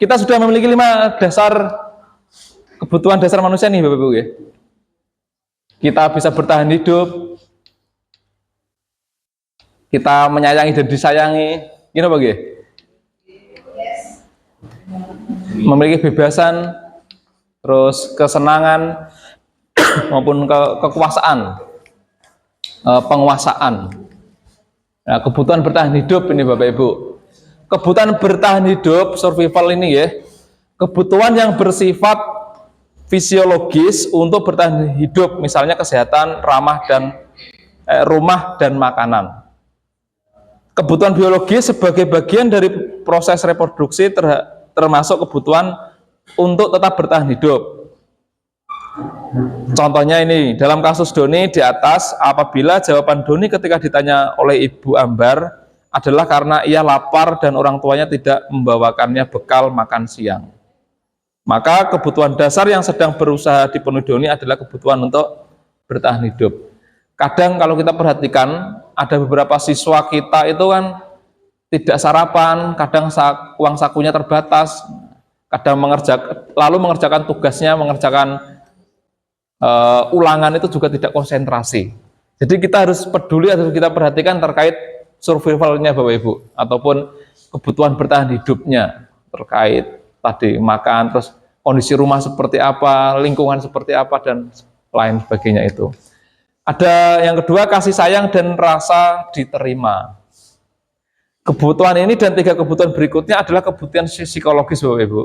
Kita sudah memiliki 5 dasar kebutuhan dasar manusia nih Bapak Ibu ya. Kita bisa bertahan hidup, kita menyayangi dan disayangi, gini apa gitu? Memiliki kebebasan, terus kesenangan maupun kekuasaan, penguasaan. Nah, kebutuhan bertahan hidup ini Bapak Ibu. Kebutuhan bertahan hidup, survival ini ya, kebutuhan yang bersifat fisiologis untuk bertahan hidup, misalnya kesehatan, rumah dan makanan. Kebutuhan biologis sebagai bagian dari proses reproduksi termasuk kebutuhan untuk tetap bertahan hidup. Contohnya ini, dalam kasus Doni di atas, apabila jawaban Doni ketika ditanya oleh Ibu Ambar adalah karena ia lapar dan orang tuanya tidak membawakannya bekal makan siang. Maka kebutuhan dasar yang sedang berusaha dipenuhi Doni adalah kebutuhan untuk bertahan hidup. Kadang kalau kita perhatikan, ada beberapa siswa kita itu kan tidak sarapan, kadang uang sakunya terbatas. kadang lalu mengerjakan tugasnya, mengerjakan ulangan itu juga tidak konsentrasi. Jadi kita harus peduli, harus kita perhatikan terkait survivalnya Bapak Ibu, ataupun kebutuhan bertahan hidupnya, terkait tadi makan, terus kondisi rumah seperti apa, lingkungan seperti apa, dan lain sebagainya itu. Ada yang kedua, kasih sayang dan rasa diterima. Kebutuhan ini dan 3 kebutuhan berikutnya adalah kebutuhan psikologis Bapak Ibu.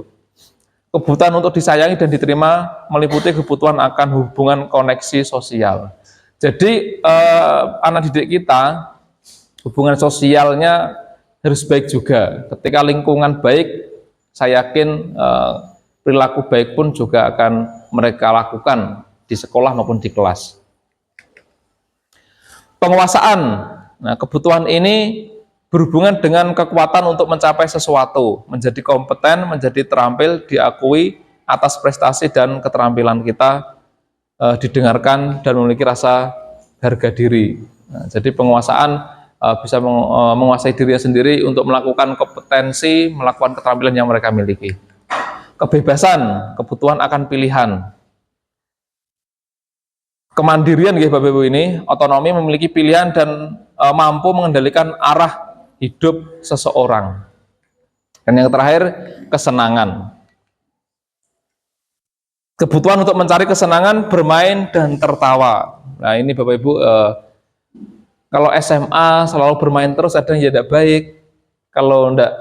Kebutuhan untuk disayangi dan diterima meliputi kebutuhan akan hubungan koneksi sosial. Jadi anak didik kita, hubungan sosialnya harus baik juga. Ketika lingkungan baik, saya yakin perilaku baik pun juga akan mereka lakukan di sekolah maupun di kelas. Penguasaan. Nah, kebutuhan ini berhubungan dengan kekuatan untuk mencapai sesuatu, menjadi kompeten, menjadi terampil, diakui atas prestasi dan keterampilan kita, didengarkan dan memiliki rasa harga diri. Nah, jadi penguasaan bisa menguasai dirinya sendiri untuk melakukan kompetensi, melakukan keterampilan yang mereka miliki. Kebebasan, kebutuhan akan pilihan. Kemandirian Bapak Ibu ini, otonomi, memiliki pilihan dan mampu mengendalikan arah hidup seseorang. Dan yang terakhir, kesenangan. Kebutuhan untuk mencari kesenangan, bermain dan tertawa. Nah ini Bapak Ibu, kalau SMA selalu bermain terus ada yang tidak baik. Kalau tidak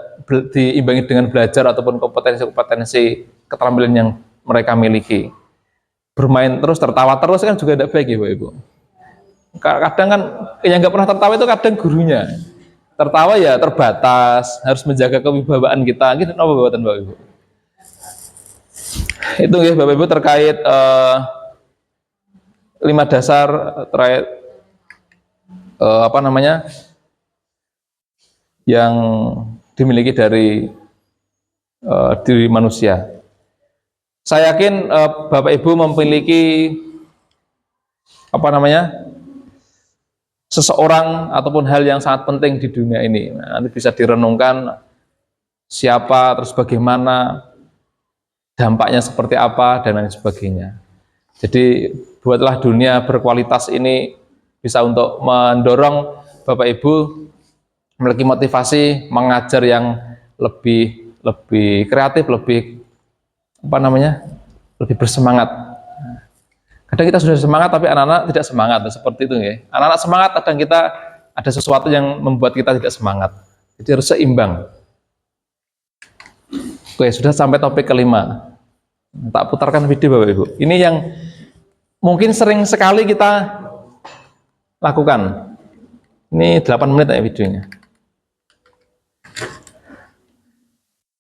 diimbangi dengan belajar ataupun kompetensi-kompetensi keterampilan yang mereka miliki. Bermain terus, tertawa terus kan juga tidak baik Bapak Ibu. Kadang kan yang nggak pernah tertawa itu kadang gurunya. Tertawa ya terbatas, harus menjaga kewibawaan kita. Gitu, apa Bapak Ibu? Itu ya Bapak Ibu terkait 5 dasar terkait yang dimiliki dari diri manusia. Saya yakin Bapak Ibu memiliki seseorang ataupun hal yang sangat penting di dunia ini. Nah, nanti bisa direnungkan siapa, terus bagaimana, dampaknya seperti apa, dan lain sebagainya. Jadi buatlah dunia berkualitas ini bisa untuk mendorong Bapak Ibu memiliki motivasi mengajar yang lebih kreatif, lebih lebih bersemangat. Kadang kita sudah semangat tapi anak-anak tidak semangat, seperti itu ya. Anak-anak semangat, kadang kita ada sesuatu yang membuat kita tidak semangat. Jadi harus seimbang. Oke, sudah sampai topik kelima. Tak putarkan video Bapak Ibu. Ini yang mungkin sering sekali kita lakukan. Ini 8 menit ya videonya.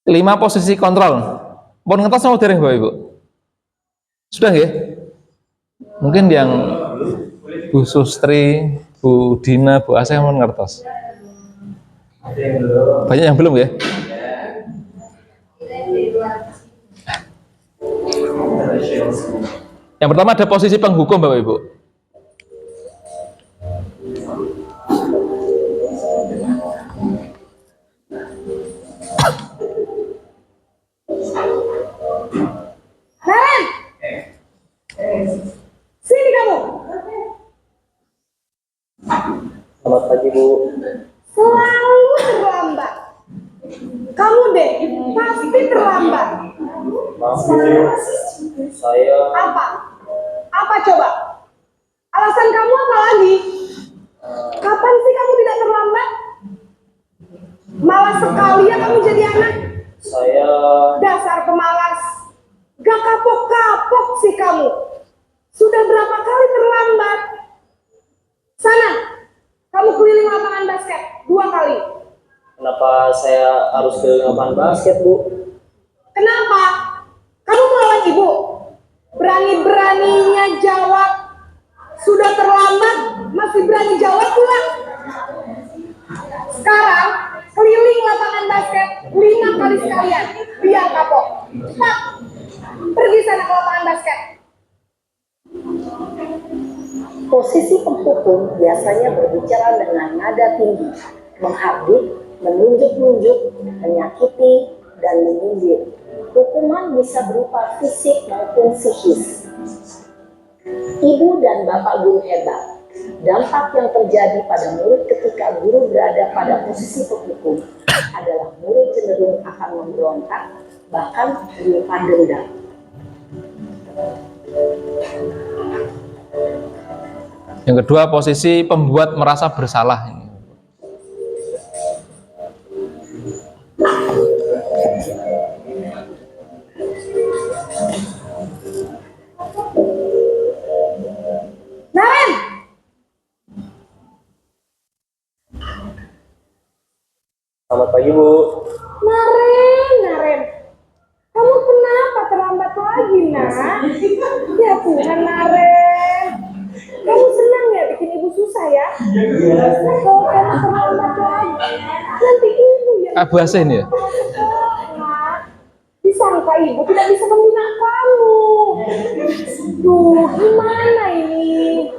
5 posisi kontrol. Mau ngetos sama dereng Bapak Ibu? Sudah ya? Mungkin yang Bu Sustri, Bu Dina, Bu Asih mau ngertos. Banyak yang belum ya? Yang pertama ada posisi penghukum Bapak Ibu. Sini kamu. Selamat pagi Bu. Selalu terlambat. Kamu deh pasti terlambat. Maaf Bu, saya Apa? Apa coba? Alasan kamu apa lagi? Kapan sih kamu tidak terlambat? Malas sekali ya kamu jadi anak. saya Dasar pemalas. Gak kapok-kapok sih kamu. Sudah berapa kali terlambat? Sana, kamu keliling lapangan basket 2 kali. kenapa saya harus ke lapangan basket Bu? Kenapa? Kamu melawan ibu? Berani-beraninya jawab. Sudah terlambat, masih berani jawab pula. Sekarang, keliling lapangan basket 5 kali sekalian. Biar kapok. Cepat, pergi sana ke lapangan basket. Posisi penghukum biasanya berbicara dengan nada tinggi, menghardik, menunjuk-nunjuk, menyakiti, dan menyindir. Hukuman bisa berupa fisik maupun psikis. Ibu dan bapak guru hebat. Dampak yang terjadi pada murid ketika guru berada pada posisi penghukum adalah murid cenderung akan memberontak, bahkan menyimpan dendam. Yang kedua, posisi pembuat merasa bersalah. Naren, Selamat pagi, Bu. Naren, kamu kenapa terlambat lagi, nak? Ya Tuhan, Naren, kamu senang ya bikin ibu susah ya? Kalau kamu terlambat lagi, nanti ibu yang Abu Asih ini ya? disangka ibu tidak bisa membina kamu. Duh, gimana ini?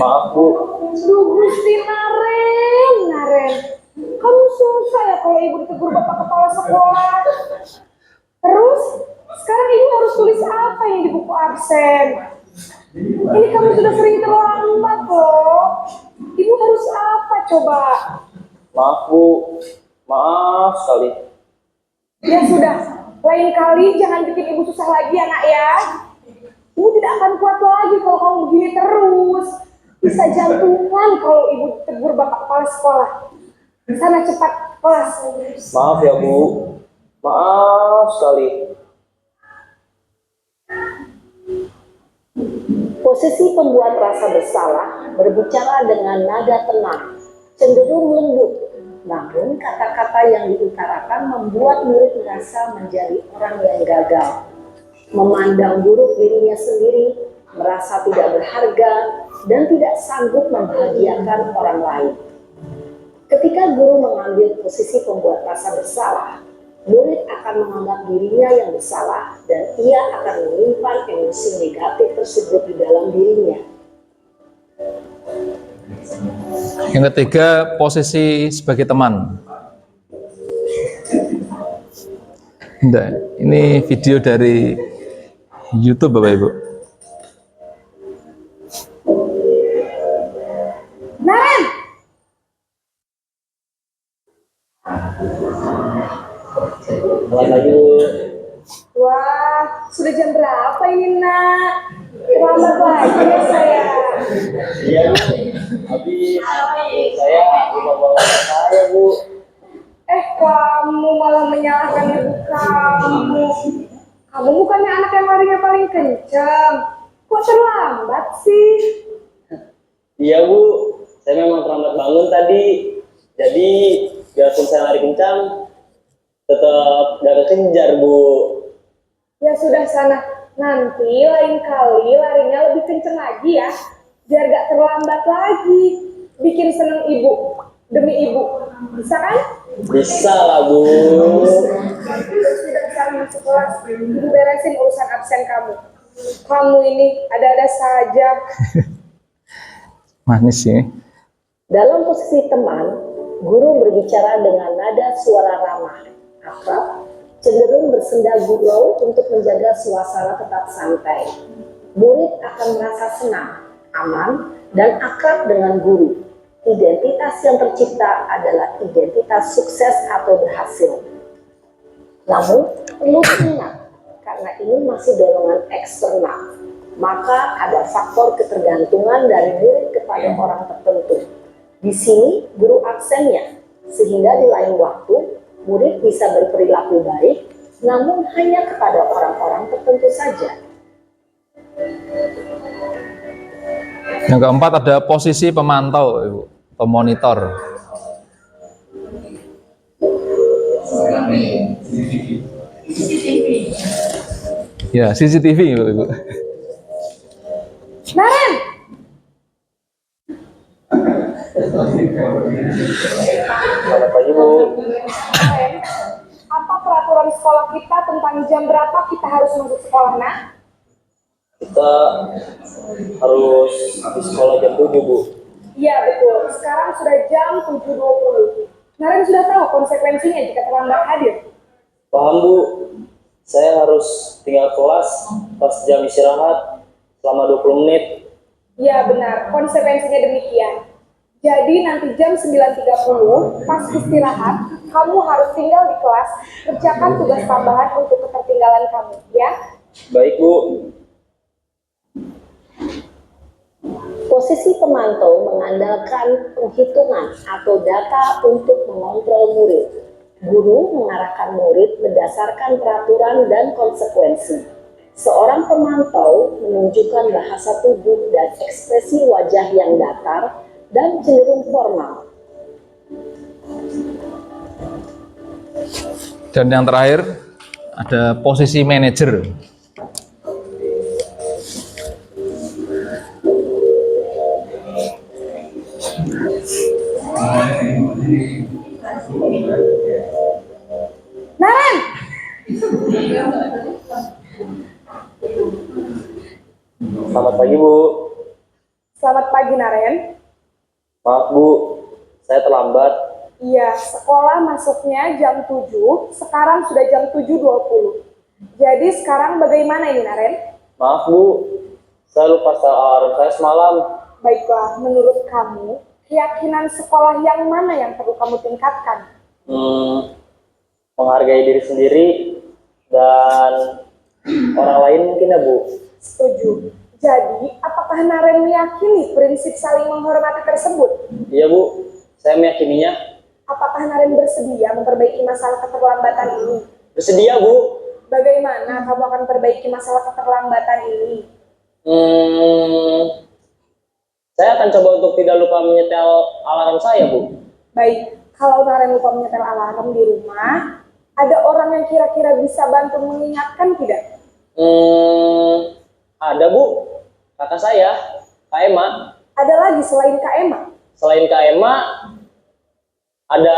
Maaf, Bu. Duh, Gusti Naren, kamu susah ya kalau ibu ditegur bapak kepala sekolah. Terus, sekarang ibu harus tulis apa yang di buku absen? Ini kamu sudah sering terlambat loh. Ibu harus apa coba? Maaf, Bu. Maaf sekali. Ya sudah, lain kali jangan bikin ibu susah lagi ya, nak ya. Ibu tidak akan kuat lagi kalau kamu begini terus. Bisa jantungan kalau ibu tegur bapak kepala sekolah. Sana cepat kelas. Maaf ya, Bu. Maaf sekali. Posisi pembuat rasa bersalah berbicara dengan nada tenang, cenderung lembut. Namun kata-kata yang diutarakan membuat murid merasa menjadi orang yang gagal, memandang buruk dirinya sendiri, merasa tidak berharga, dan tidak sanggup membahagiakan orang lain. Ketika guru mengambil posisi pembuat rasa bersalah, murid akan menganggap dirinya yang bersalah dan ia akan menyimpan emosi negatif tersebut di dalam dirinya. Yang ketiga, posisi sebagai teman. Enggak, ini video dari YouTube Bapak Ibu. Naren, Selamat pagi, Bu. wah sudah jam berapa ini, nak? Terlambat lagi ya saya. Iya, Bu. Habis saya bawa saya, Bu. Kamu malah menyalahkan ibu kamu. Kamu bukannya anak yang larinya paling kencang. Kok terlambat sih? Iya, Bu. Saya memang terlambat bangun tadi. Jadi, biarpun saya lari kencang, tetap gak kekejar, Bu. Ya sudah sana. Nanti lain kali larinya lebih kencang lagi ya. Biar gak terlambat lagi. Bikin seneng ibu. Demi ibu. Bisa kan? Bisa lah, Bu. Sudah sana masuk kelas. Ibu beresin urusan absen kamu. Kamu ini ada-ada saja. Manis ini. Dalam posisi teman, guru berbicara dengan nada suara ramah, akrab, cenderung bersenda gurau untuk menjaga suasana tetap santai. Murid akan merasa senang, aman, dan akrab dengan guru. Identitas yang tercipta adalah identitas sukses atau berhasil. Namun, perlu diingat, karena ini masih dorongan eksternal, maka ada faktor ketergantungan dari murid kepada orang tertentu. Di sini, guru absennya, sehingga di lain waktu, murid bisa berperilaku baik, namun hanya kepada orang-orang tertentu saja. Yang keempat ada posisi pemantau Ibu, atau monitor. Ya, CCTV Ibu. Naren, Selamat pagi, Bu. apa peraturan sekolah kita tentang jam berapa kita harus masuk sekolah, nak? Kita harus di sekolah jam 7, Bu. Iya betul, sekarang sudah jam 7.20. Naren sudah tahu konsekuensinya jika terlambat hadir. Paham Bu, saya harus tinggal kelas pas jam istirahat selama 20 menit. Ya benar, konsekuensinya demikian. Jadi nanti jam 9.30 pas istirahat, kamu harus tinggal di kelas, kerjakan tugas tambahan untuk ketertinggalan kamu, ya. Baik Bu. Posisi pemantau mengandalkan penghitungan atau data untuk mengontrol murid. Guru mengarahkan murid berdasarkan peraturan dan konsekuensi. Seorang pemantau menunjukkan bahasa tubuh dan ekspresi wajah yang datar dan cenderung formal. Dan yang terakhir ada posisi manajer. Naren! Selamat pagi Bu. Selamat pagi Naren. Maaf Bu, saya terlambat. Iya, sekolah masuknya jam 7, sekarang sudah jam 7.20. Jadi sekarang bagaimana ini Naren? Maaf Bu, saya lupa setel alarm saya semalam. Baiklah, menurut kamu, keyakinan sekolah yang mana yang perlu kamu tingkatkan? Menghargai diri sendiri dan orang lain mungkin ya Bu. Setuju. Jadi, apakah Naren meyakini prinsip saling menghormati tersebut? Iya Bu, saya meyakininya. Apakah Naren bersedia memperbaiki masalah keterlambatan ini? Bersedia Bu. Bagaimana kamu akan perbaiki masalah keterlambatan ini? Saya akan coba untuk tidak lupa menyetel alarm saya Bu. Baik, kalau Naren lupa menyetel alarm di rumah, ada orang yang kira-kira bisa bantu mengingatkan tidak? Ada Bu, kakak saya, Kak Emma. Ada lagi selain Kak Emma? Selain Kak Emma, ada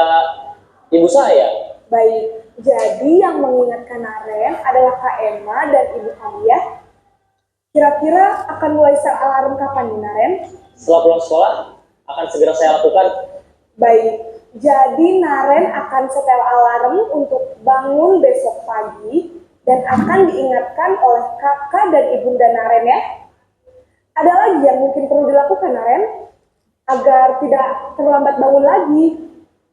ibu saya. Baik, jadi yang mengingatkan Naren adalah Kak Emma dan ibu kamu ya? Kira-kira akan mulai set alarm kapan nih Naren? Setelah pulang sekolah, akan segera saya lakukan. Baik, jadi Naren akan setel alarm untuk bangun besok pagi dan akan diingatkan oleh kakak dan ibunda Naren ya. Ada lagi yang mungkin perlu dilakukan Naren agar tidak terlambat bangun lagi?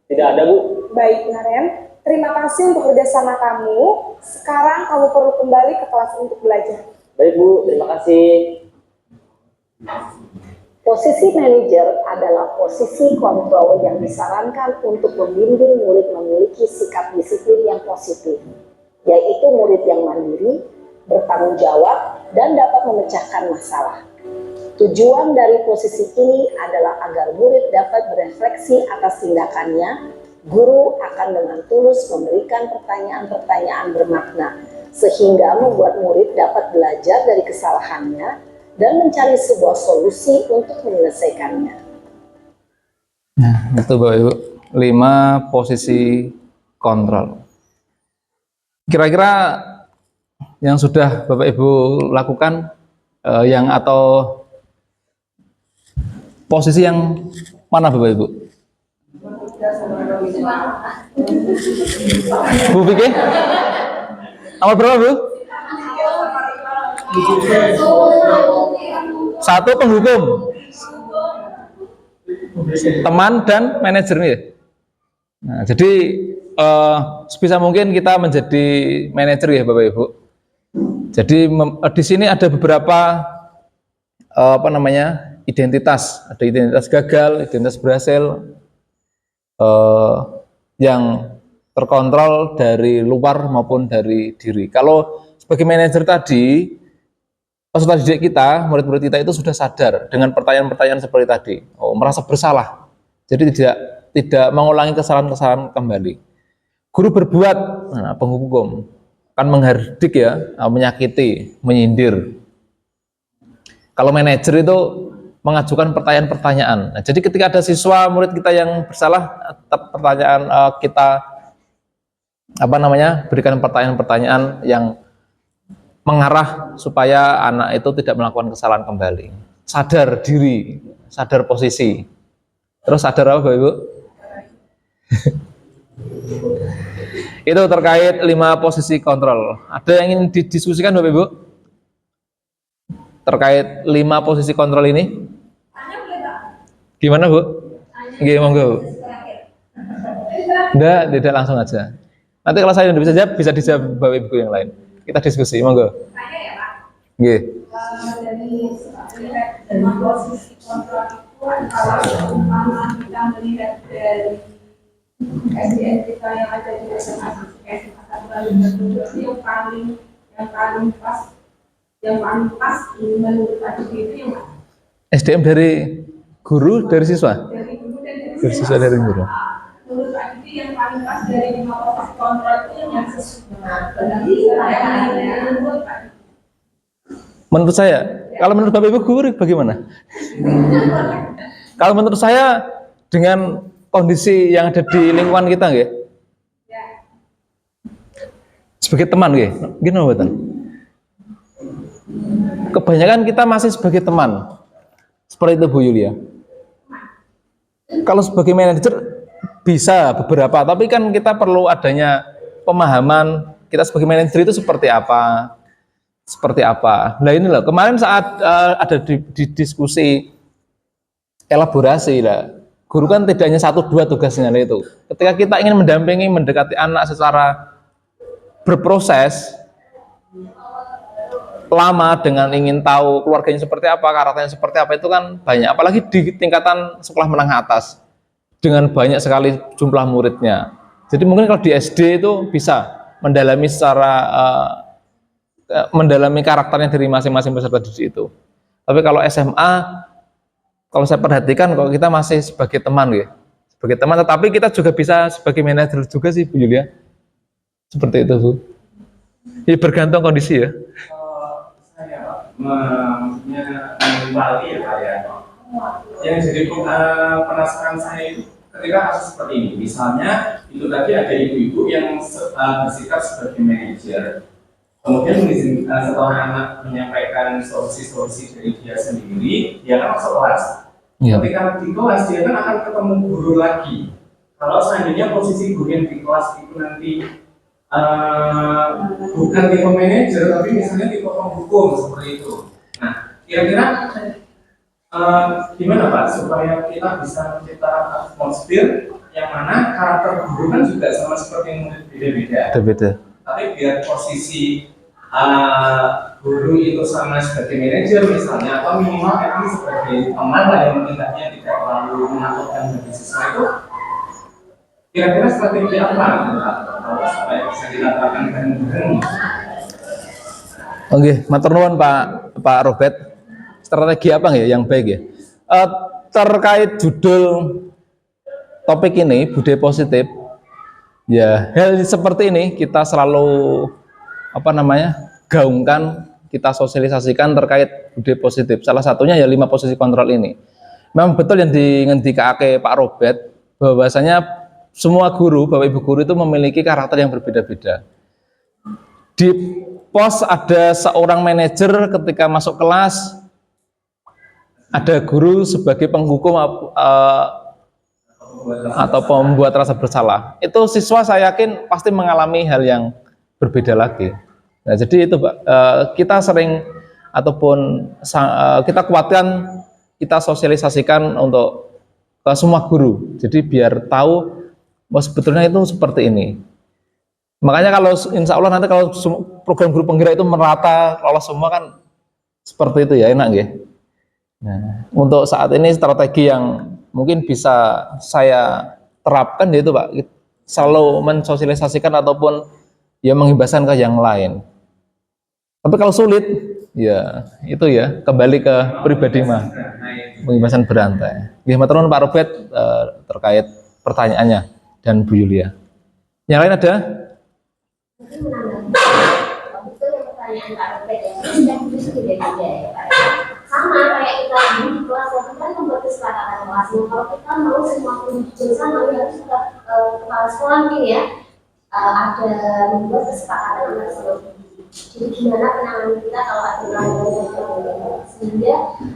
Tidak ada Bu. Baik Naren, terima kasih untuk kerjasama kamu. Sekarang kamu perlu kembali ke kelas untuk belajar. Baik Bu, terima kasih. Posisi manajer adalah posisi kontrol yang disarankan untuk membimbing murid memiliki sikap disiplin yang positif, yaitu murid yang mandiri, bertanggung jawab, dan dapat memecahkan masalah. Tujuan dari posisi ini adalah agar murid dapat berefleksi atas tindakannya. Guru akan dengan tulus memberikan pertanyaan-pertanyaan bermakna, sehingga membuat murid dapat belajar dari kesalahannya dan mencari sebuah solusi untuk menyelesaikannya. Nah, itu Bapak Ibu, 5 posisi kontrol. Kira-kira yang sudah Bapak Ibu lakukan yang atau posisi yang mana Bapak Ibu? Bu Vicky? Nomor berapa Bu? 1 penghukum, teman dan manajer nih. Nah, jadi sebisa mungkin kita menjadi manajer ya Bapak Ibu. Jadi di sini ada beberapa identitas, ada identitas gagal, identitas berhasil yang terkontrol dari luar maupun dari diri. Kalau sebagai manajer tadi, peserta didik kita, murid-murid kita itu sudah sadar dengan pertanyaan-pertanyaan seperti tadi, merasa bersalah, jadi tidak mengulangi kesalahan-kesalahan kembali. Guru berbuat, penghukum akan menghardik ya, menyakiti, menyindir. Kalau manajer itu mengajukan pertanyaan-pertanyaan. Nah, jadi ketika ada siswa murid kita yang bersalah, pertanyaan kita berikan pertanyaan-pertanyaan yang mengarah supaya anak itu tidak melakukan kesalahan kembali. Sadar diri, sadar posisi. Terus sadar apa Bapak Ibu? Itu terkait 5 posisi kontrol. Ada yang ingin didiskusikan Bapak Ibu? Terkait 5 posisi kontrol ini? Gimana Bu? Oke, monggo. Tidak langsung aja. Nanti kalau saya tidak bisa jawab, bisa dijawab Bapak Ibu yang lain. Kita diskusi, monggo. Oke. Dari posisi kontrol itu kalau seumpama kita melihat dari SDN kita yang ada di SMA itu yang paling pas menurut Pak itu yang mana? SDM dari guru, dari siswa? Dari guru dan Dari siswa, dari guru. menurut Pak Didi yang paling pas dari 5 posisi kontrol itu yang sesuai. Menurut Pak Didi. Menurut saya, kalau menurut Bapak Ibu guru bagaimana? Kalau menurut saya dengan kondisi yang ada di lingkungan kita nggih. Sebagai teman nggih. Gini mboten. Kebanyakan kita masih sebagai teman. Seperti itu Bu Yulia. Kalau sebagai manajer bisa beberapa, tapi kan kita perlu adanya pemahaman kita sebagai manajer itu seperti apa. Seperti apa. Nah ini loh, kemarin saat ada di diskusi elaborasi lah, guru kan tidak hanya 1-2 tugasnya itu. Ketika kita ingin mendampingi, mendekati anak secara berproses lama dengan ingin tahu keluarganya seperti apa, karakternya seperti apa, itu kan banyak. Apalagi di tingkatan sekolah menengah atas dengan banyak sekali jumlah muridnya. Jadi mungkin kalau di SD itu bisa mendalami secara mendalami karakternya dari masing-masing peserta didik itu. Tapi kalau SMA, kalau saya perhatikan kalau kita masih sebagai teman ya, sebagai teman, tetapi kita juga bisa sebagai manajer juga sih Bu Yulia. Seperti itu Bu. Ini bergantung kondisi ya. Saya maksudnya kembali ya Pak ya. Yang jadi penasaran saya itu ketika kasus seperti ini, misalnya itu tadi ada ibu-ibu yang bersikap sebagai manajer. Kemudian setelah anak menyampaikan solusi-solusi dari dia sendiri, dia kan masuk kelas. Ya. Ketika di kelas dia kan akan ketemu guru lagi. Kalau seandainya posisi guru yang di kelas itu nanti bukan tipe manajer, tapi misalnya tipe penghukum seperti itu. Nah, kira-kira gimana Pak supaya kita bisa menciptakan atmosfer yang mana karakter guru kan juga sama seperti murid beda-beda. Beda-beda. Tapi biar posisi guru itu sama sebagai manajer misalnya, atau minimal memang sebagai teman lah yang tindaknya tidak terlalu menakutkan bagi siswa itu, kira-kira strategi apa supaya bisa dilakukan bareng-bareng? Oke, matur nuwun Pak Robert. Strategi apa ya yang baik ya? Terkait judul topik ini budaya positif, ya hal seperti ini kita selalu gaungkan, kita sosialisasikan terkait budaya positif. Salah satunya ya 5 posisi kontrol ini. Memang betul yang ngendikake Pak Robert bahwasanya semua guru, Bapak Ibu guru itu memiliki karakter yang berbeda-beda. Di pos ada seorang manajer ketika masuk kelas, ada guru sebagai penghukum atau pembuat rasa bersalah. Itu siswa saya yakin pasti mengalami hal yang berbeda lagi. Nah, jadi itu Pak, kita sering ataupun kita kuatkan, kita sosialisasikan untuk ke semua guru. Jadi biar tahu bahwa sebetulnya itu seperti ini. Makanya kalau insya Allah nanti kalau program guru penggerak itu merata lolos semua kan seperti itu ya, enak ya. Nah, untuk saat ini strategi yang mungkin bisa saya terapkan yaitu Pak, selalu mensosialisasikan ataupun ya mengimbaskan ke yang lain. Tapi kalau sulit, ya itu ya kembali ke pribadi mah, pengimbaskan berantai. Matur nuwun Pak Robert terkait pertanyaannya dan Bu Yulia. Yang lain ada? Mungkin menambahkan, betul yang pertanyaan Pak Robert ya, setiap itu beda-beda ya Pak. Sama kayak kita di kelas, kita kan membuat kesepakatan kelas. Nah, kalau kita mau semua guru sama, ya harus kita kepala sekolah mungkin ya ada membuat kesepakatan antara semua guru. Jadi gimana penanganan kita kalau ada pelanggaran sehingga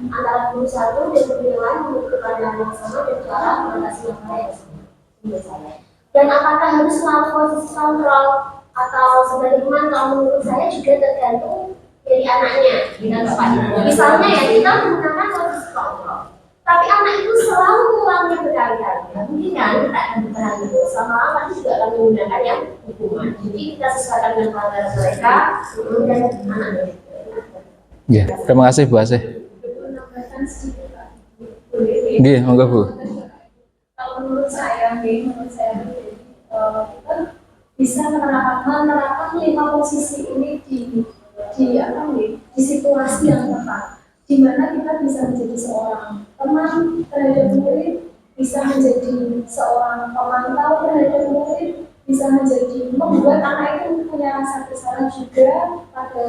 antara guru satu dan guru yang lain memiliki pandangan yang sama dan cara mengatasi masalah yang sama. menurut saya. Dan apakah harus selalu posisi kontrol atau sebagaimana, kalau menurut saya juga tergantung dari anaknya, kita Bapak Ibu. Misalnya ya, kita menggunakan posisi kontrol, tapi anak itu selalu mengulangnya berkali-kali. Mungkin kan kita akan bertahan itu, sama-sama juga akan menggunakan yang hukuman. Jadi kita sesuaikan dengan pelanggaran mereka dan anaknya. Ya, terima kasih Bu Asih. Nggih, monggo Bu. Kalau menurut saya, kita bisa menerapkan 5 posisi ini di situasi yang tepat, di mana kita bisa menjadi seorang teman terhadap murid, bisa menjadi seorang pemantau terhadap murid, bisa menjadi membuat anak itu punya rasa bersalah juga pada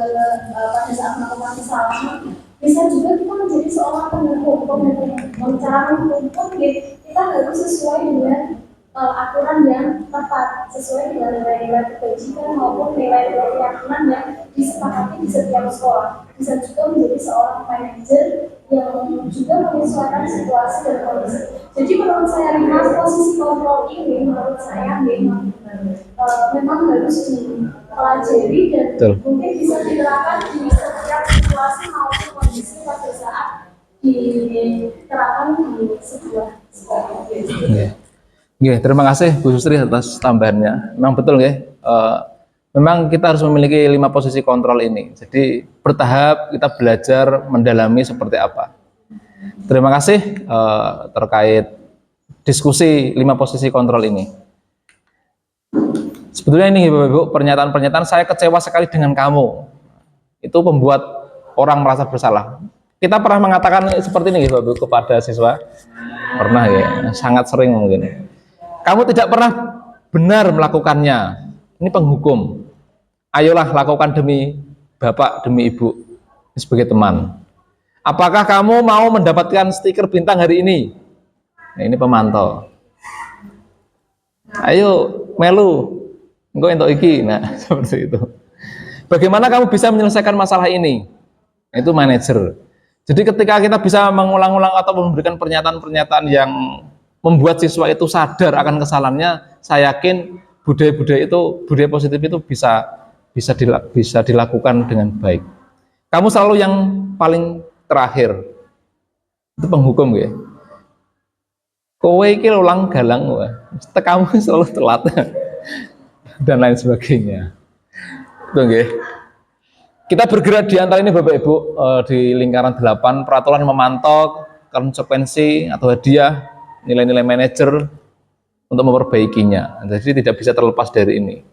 saat melakukan kesalahan. Bisa juga kita menjadi seorang penghukum, cara menghukum kita harus sesuai dengan aturan yang tepat, sesuai dengan nilai-nilai kebajikan maupun nilai-nilai keyakinan yang disepakati di setiap sekolah. Bisa juga menjadi seorang manajer yang juga menyesuaikan situasi dan kondisi. Jadi menurut saya 5 posisi kontrol ini menurut saya memang harus dipelajari dan mungkin bisa diterapkan di setiap situasi maupun kondisi pada saat diterapkan di sebuah sekolah. Oke, terima kasih Bu Sustri atas tambahannya. Memang betul ya. Memang kita harus memiliki 5 posisi kontrol ini. Jadi bertahap kita belajar mendalami seperti apa. Terima kasih terkait diskusi 5 posisi kontrol ini. Sebetulnya ini Bapak Ibu, pernyataan-pernyataan saya kecewa sekali dengan kamu. Itu membuat orang merasa bersalah. Kita pernah mengatakan seperti ini Bapak Ibu kepada siswa. Pernah ya, sangat sering mungkin. Kamu tidak pernah benar melakukannya. Ini penghukum. Ayolah lakukan demi Bapak, demi Ibu, sebagai teman. Apakah kamu mau mendapatkan stiker bintang hari ini? Nah, ini pemantau. Ayo, melu. Engko entuk iki. Nah, seperti itu. Bagaimana kamu bisa menyelesaikan masalah ini? Itu manajer. Jadi ketika kita bisa mengulang-ulang atau memberikan pernyataan-pernyataan yang membuat siswa itu sadar akan kesalahannya, saya yakin budaya positif itu bisa dilakukan dengan baik. Kamu selalu yang paling terakhir, itu penghukum ya. Kowe iki ulang galang, kamu selalu telat dan lain sebagainya. Itu nggih. Kita bergerak di antara ini Bapak Ibu di lingkaran 8, peraturan memantau konsekuensi atau hadiah, nilai-nilai manajer untuk memperbaikinya. Jadi tidak bisa terlepas dari ini.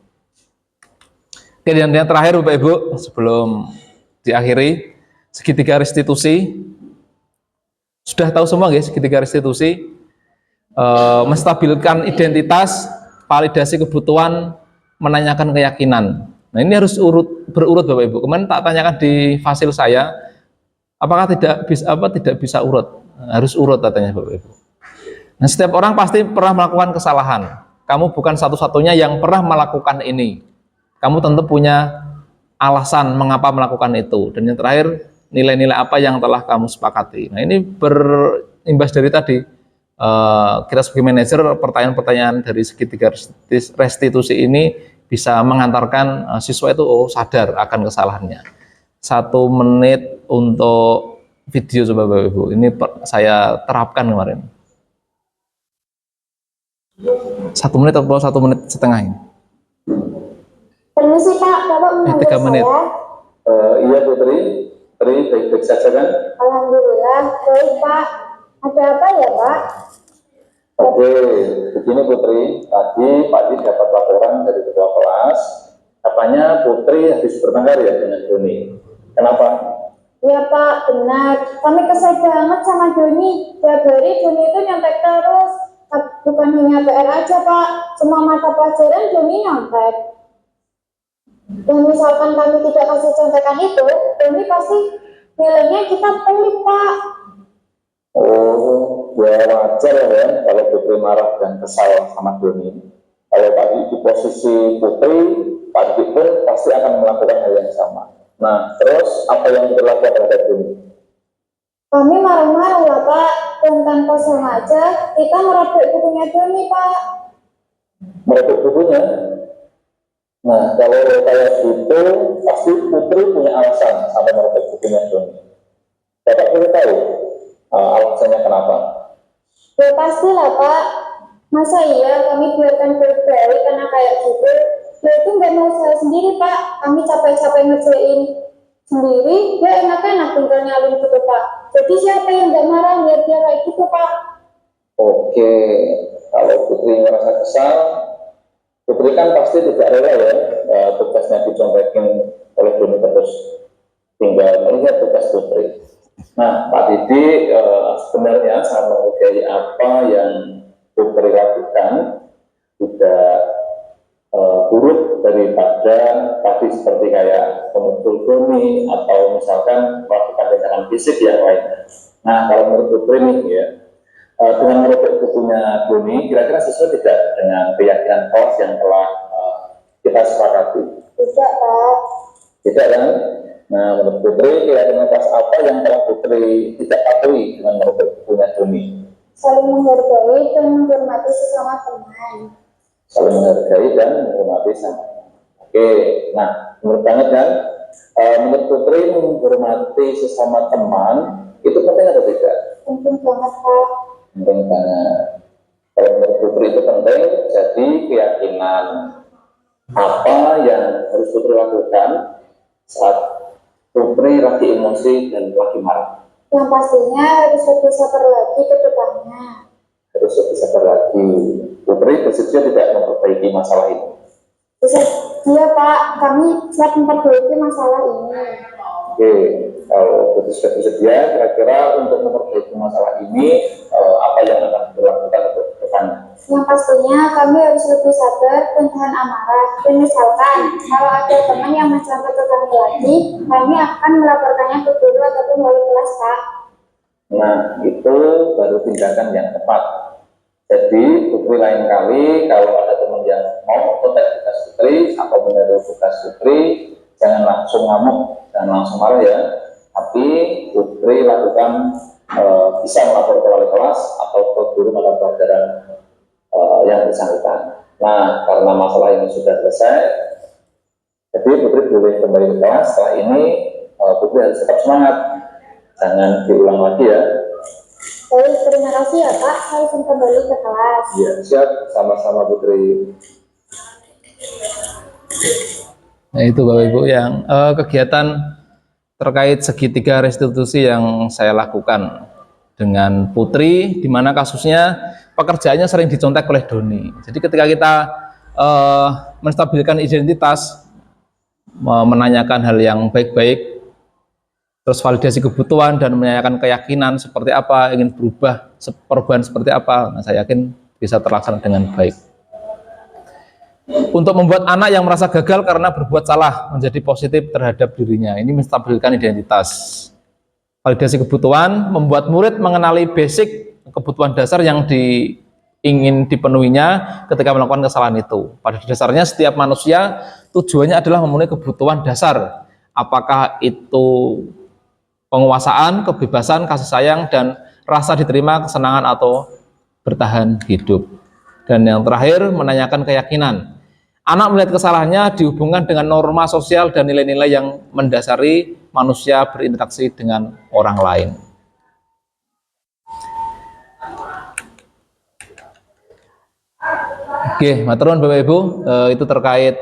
Oke, dan yang terakhir Bapak Ibu, sebelum diakhiri, segitiga restitusi. Sudah tahu semua ya segitiga restitusi, menstabilkan identitas, validasi kebutuhan, menanyakan keyakinan. Nah ini harus berurut Bapak Ibu. Kemarin tak tanyakan di fasil saya, apakah tidak bisa urut? Harus urut katanya Bapak Ibu. Nah, setiap orang pasti pernah melakukan kesalahan. Kamu bukan satu-satunya yang pernah melakukan ini. Kamu tentu punya alasan mengapa melakukan itu. Dan yang terakhir, nilai-nilai apa yang telah kamu sepakati. Nah, ini berimbas dari tadi. Kita sebagai manajer, pertanyaan-pertanyaan dari segitiga restitusi ini bisa mengantarkan siswa itu sadar akan kesalahannya. 1 menit untuk video coba Bapak Ibu. Ini saya terapkan kemarin. 1 menit atau 1 menit setengah ini? Permisi Pak, Bapak menunggu 3 menit. Iya Putri, baik-baik saja kan? Alhamdulillah, baik Pak. Ada apa ya Pak? Oke, begini Putri, tadi Pak Di dapat laporan dari ketua kelas, katanya Putri habis bertengkar ya dengan Doni. Kenapa? Ya Pak, benar. Kami kesal banget sama Doni. Tiap hari Doni itu nyontek terus. Bukan hanya PR aja Pak, semua mata pelajaran Doni nyontek. Dan misalkan kami tidak kasih contekan itu, Doni pasti nilainya kita pelit Pak. Oh, ya wajar ya kalau Putri marah dan kesal sama Doni. Kalau tadi di posisi Putri, Pak Di pun pasti akan melakukan hal yang sama. Nah, terus apa yang berlaku terhadap Doni? Kami marah-marah lah Pak, dan tanpa sengaja kita merobek bukunya Doni Pak. merebut bukunya. Nah, kalau kayak gitu, pasti Putri punya alasan sampai merebut bukunya Doni. Bapak boleh tahu alasannya kenapa? Ya pastilah Pak. Masa iya kami biarkan baik-baik karena kayak gitu? Ya itu nggak mau saya sendiri Pak. Kami capek-capek ngerjain sendiri, ya enak-enak tinggal nyalin gitu Pak. Jadi siapa yang nggak marah lihat dia kayak gitu Pak? Oke, kalau Putri merasa kesal, Putri kan pasti tidak rela ya tugasnya dicontekin oleh Doni terus. Tinggal melihat tugas Putri. Nah, Pak Didi sebenarnya sangat menghargai apa yang Putri lakukan, tidak buruk daripada tadi seperti kayak pemukul Doni atau misalkan melakukan tindakan fisik yang lainnya. Nah, kalau menurut Putri nih ya, dengan merebut bukunya Doni, kira-kira sesuai tidak dengan keyakinan kelas yang telah kita sepakati? Tidak Pak. Tidak kan? Nah, menurut Putri, keyakinan kelas apa yang telah Putri tidak patuhi dengan merebut bukunya Doni? Saling menghargai dan menghormati sesama teman. Saling menghargai dan menghormati sama. Oke, nah, menurut banget kan? Menurut Putri, menghormati sesama teman itu penting atau tidak? Penting banget Pak. Penting banget. Kalau menurut Putri itu penting, jadi keyakinan apa yang harus Putri lakukan saat Putri lagi emosi dan lagi marah? Yang pastinya harus lebih sabar lagi ke depannya. Harus lebih sabar lagi. Putri bersedia tidak memperbaiki masalah ini? Bisa, iya Pak, kami siap memperbaiki masalah ini. Oke, kalau Putri sudah bersedia, kira-kira untuk memperbaiki masalah ini, apa yang akan dilakukan untuk depannya? Yang pastinya kami harus lebih sabar dan tahan amarah. Dan misalkan kalau ada teman yang mencontoh ke kami lagi, kami akan melaporkannya ke guru ataupun wali kelas Pak. Nah, itu baru tindakan yang tepat. Jadi, Putri lain kali kalau ada teman yang mau kontak tugas Putri atau meneru tugas Putri, jangan langsung ngamuk, jangan langsung marah ya. Tapi Putri lakukan bisa melapor ke wali kelas atau ke guru mata pelajaran yang bersangkutan. Nah, karena masalah ini sudah selesai, jadi Putri boleh kembali ke kelas. Setelah ini Putri harus tetap semangat, jangan diulang lagi ya. Baik, terima kasih ya Pak, saya akan kembali ke kelas. Iya, siap, sama-sama Putri. Nah, itu Bapak Ibu yang kegiatan terkait segitiga restitusi yang saya lakukan dengan Putri, di mana kasusnya pekerjaannya sering dicontek oleh Doni. Jadi ketika kita menstabilkan identitas, menanyakan hal yang baik-baik, terus validasi kebutuhan dan menanyakan keyakinan seperti apa, ingin berubah, perubahan seperti apa, nah, saya yakin bisa terlaksana dengan baik. Untuk membuat anak yang merasa gagal karena berbuat salah menjadi positif terhadap dirinya, ini menstabilkan identitas. Validasi kebutuhan membuat murid mengenali basic kebutuhan dasar yang ingin dipenuhinya ketika melakukan kesalahan itu. Pada dasarnya setiap manusia tujuannya adalah memenuhi kebutuhan dasar, apakah itu penguasaan, kebebasan, kasih sayang, dan rasa diterima, kesenangan atau bertahan hidup. Dan yang terakhir, menanyakan keyakinan. Anak melihat kesalahannya dihubungkan dengan norma sosial dan nilai-nilai yang mendasari manusia berinteraksi dengan orang lain. Oke, maturun Bapak Ibu, itu terkait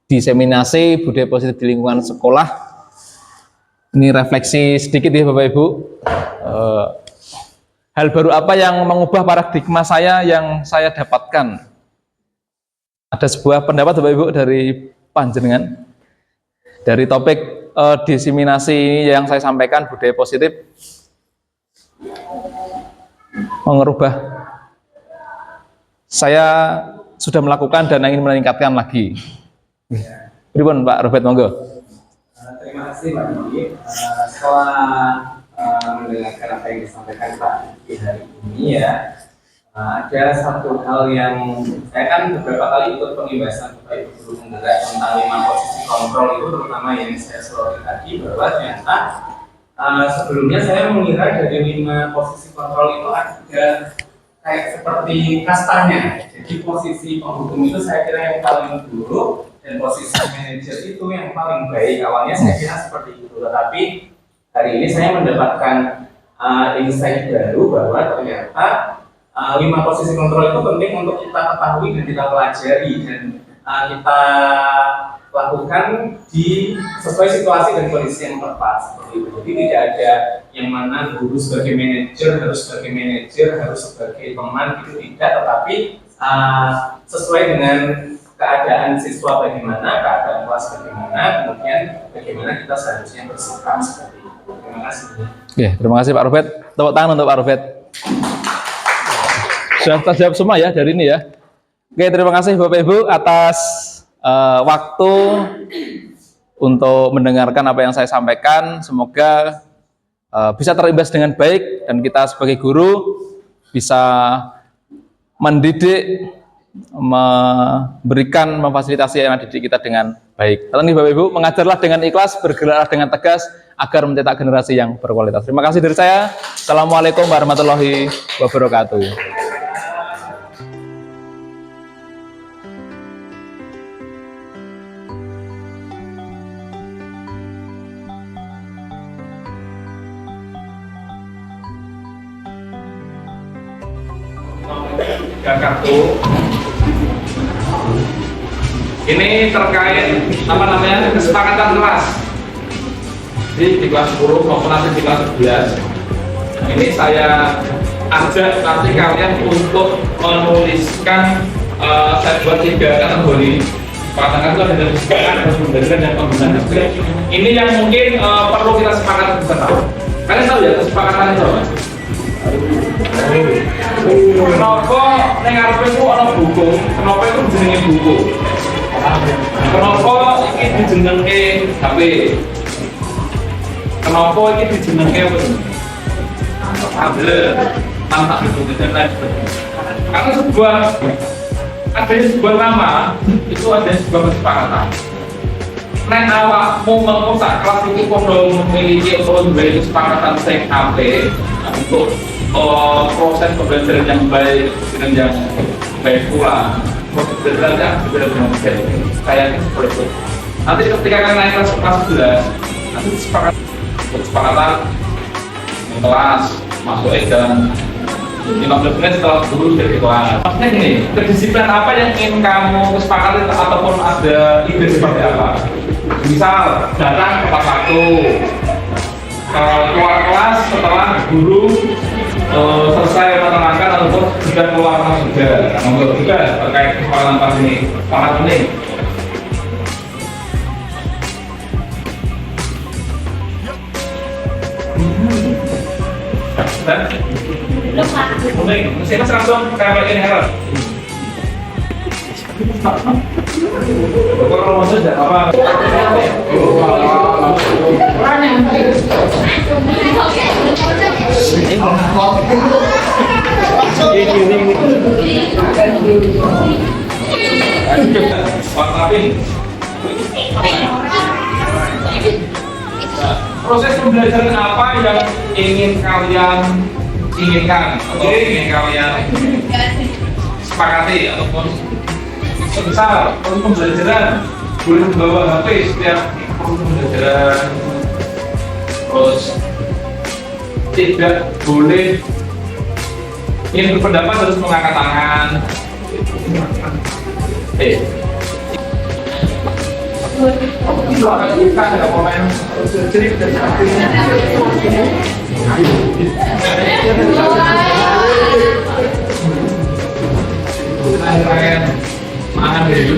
diseminasi budaya positif di lingkungan sekolah. Ini refleksi sedikit ya Bapak Ibu. Hal baru apa yang mengubah paradigma saya yang saya dapatkan? Ada sebuah pendapat Bapak Ibu dari panjenengan dari topik diseminasi ini yang saya sampaikan, budaya positif mengubah. Saya sudah melakukan dan ingin meningkatkan lagi. Pripun Pak Robert, monggo. Terima kasih Pak Didi. Setelah mendengarkan apa yang disampaikan Pak Didi hari ini ya, ada satu hal yang saya kan beberapa kali ikut pembahasan Bapak Ibu guru penggerak tentang 5 posisi kontrol itu, terutama yang saya soroti tadi, bahwa ternyata sebelumnya saya mengira dari 5 posisi kontrol itu ada kayak seperti kastanya. Jadi posisi penghukum itu saya kira yang paling buruk dan posisi manajer itu yang paling baik. Awalnya saya kira seperti itu, tetapi hari ini saya mendapatkan insight baru bahwa ternyata 5 posisi kontrol itu penting untuk kita ketahui dan kita pelajari dan kita lakukan sesuai situasi dan kondisi yang tepat seperti itu. Jadi tidak ada yang mana guru sebagai manajer harus sebagai teman, itu tidak, tetapi sesuai dengan keadaan siswa bagaimana, keadaan kelas bagaimana, kemudian bagaimana kita seharusnya bersikap seperti itu. Terima kasih. Oke, terima kasih Pak Rufet. Tepuk tangan untuk Pak Rufet. Sudah terjawab semua ya dari ini ya. Oke, terima kasih Bapak Ibu atas waktu untuk mendengarkan apa yang saya sampaikan. Semoga bisa terimbas dengan baik dan kita sebagai guru bisa mendidik, memberikan, memfasilitasi anak didik kita dengan baik. Tolong Bapak Ibu, mengajarlah dengan ikhlas, bergeraklah dengan tegas agar mencetak generasi yang berkualitas. Terima kasih dari saya. Assalamualaikum warahmatullahi wabarakatuh. Kartu ini terkait kesepakatan kelas di kelas 10 maupun nanti di kelas 11. Ini saya ajak nanti kalian untuk menuliskan, saya buat 3 kategori. Kesepakatan itu ada dari kesepakatan, pembelajaran dan penggunaan. Ini yang mungkin perlu kita sepakati bersama. Kalian tahu ya kesepakatan itu apa? Kenapa ning arepe ku ana buku? Kenapa itu jenenge buku? Kenapa iki dijenengke HP? Kenapa iki dijenengke tablet? Tanpa buku dan lain sebagainya. Karena adanya sebuah nama itu ada sebuah kesepakatan. Nek awakmu mengusah kelas iki kono memiliki kesepakatan sing apik untuk proses pembelajaran yang baik dengan yang baik pula, pembelajaran yang benar-benar baik. Kayaknya seperti itu. Nanti ketika kalian naik kelas 11, nanti kesepakatan kelas masuk jam 15 menit setelah guru dari kelas. Maksudnya gini, kedisiplinan apa yang ingin kamu kesepakati ataupun ada ide seperti apa? Misal datang tepat waktu, keluar kelas setelah guru selesai menerangkan ataupun sudah keluar kelas juga. Nomor 3 terkait kesepakatan pas ini sangat penting. Dan penting, mesti mas langsung kayak ini harus. Kalau mau saja apa? Proses pembelajaran apa yang ingin kalian inginkan atau ingin kalian sepakati ataupun misal proses pembelajaran boleh membawa HP setiap proses pembelajaran, terus tidak boleh ingin berpendapat harus mengangkat tangan. Kita ada komen jadi makan dari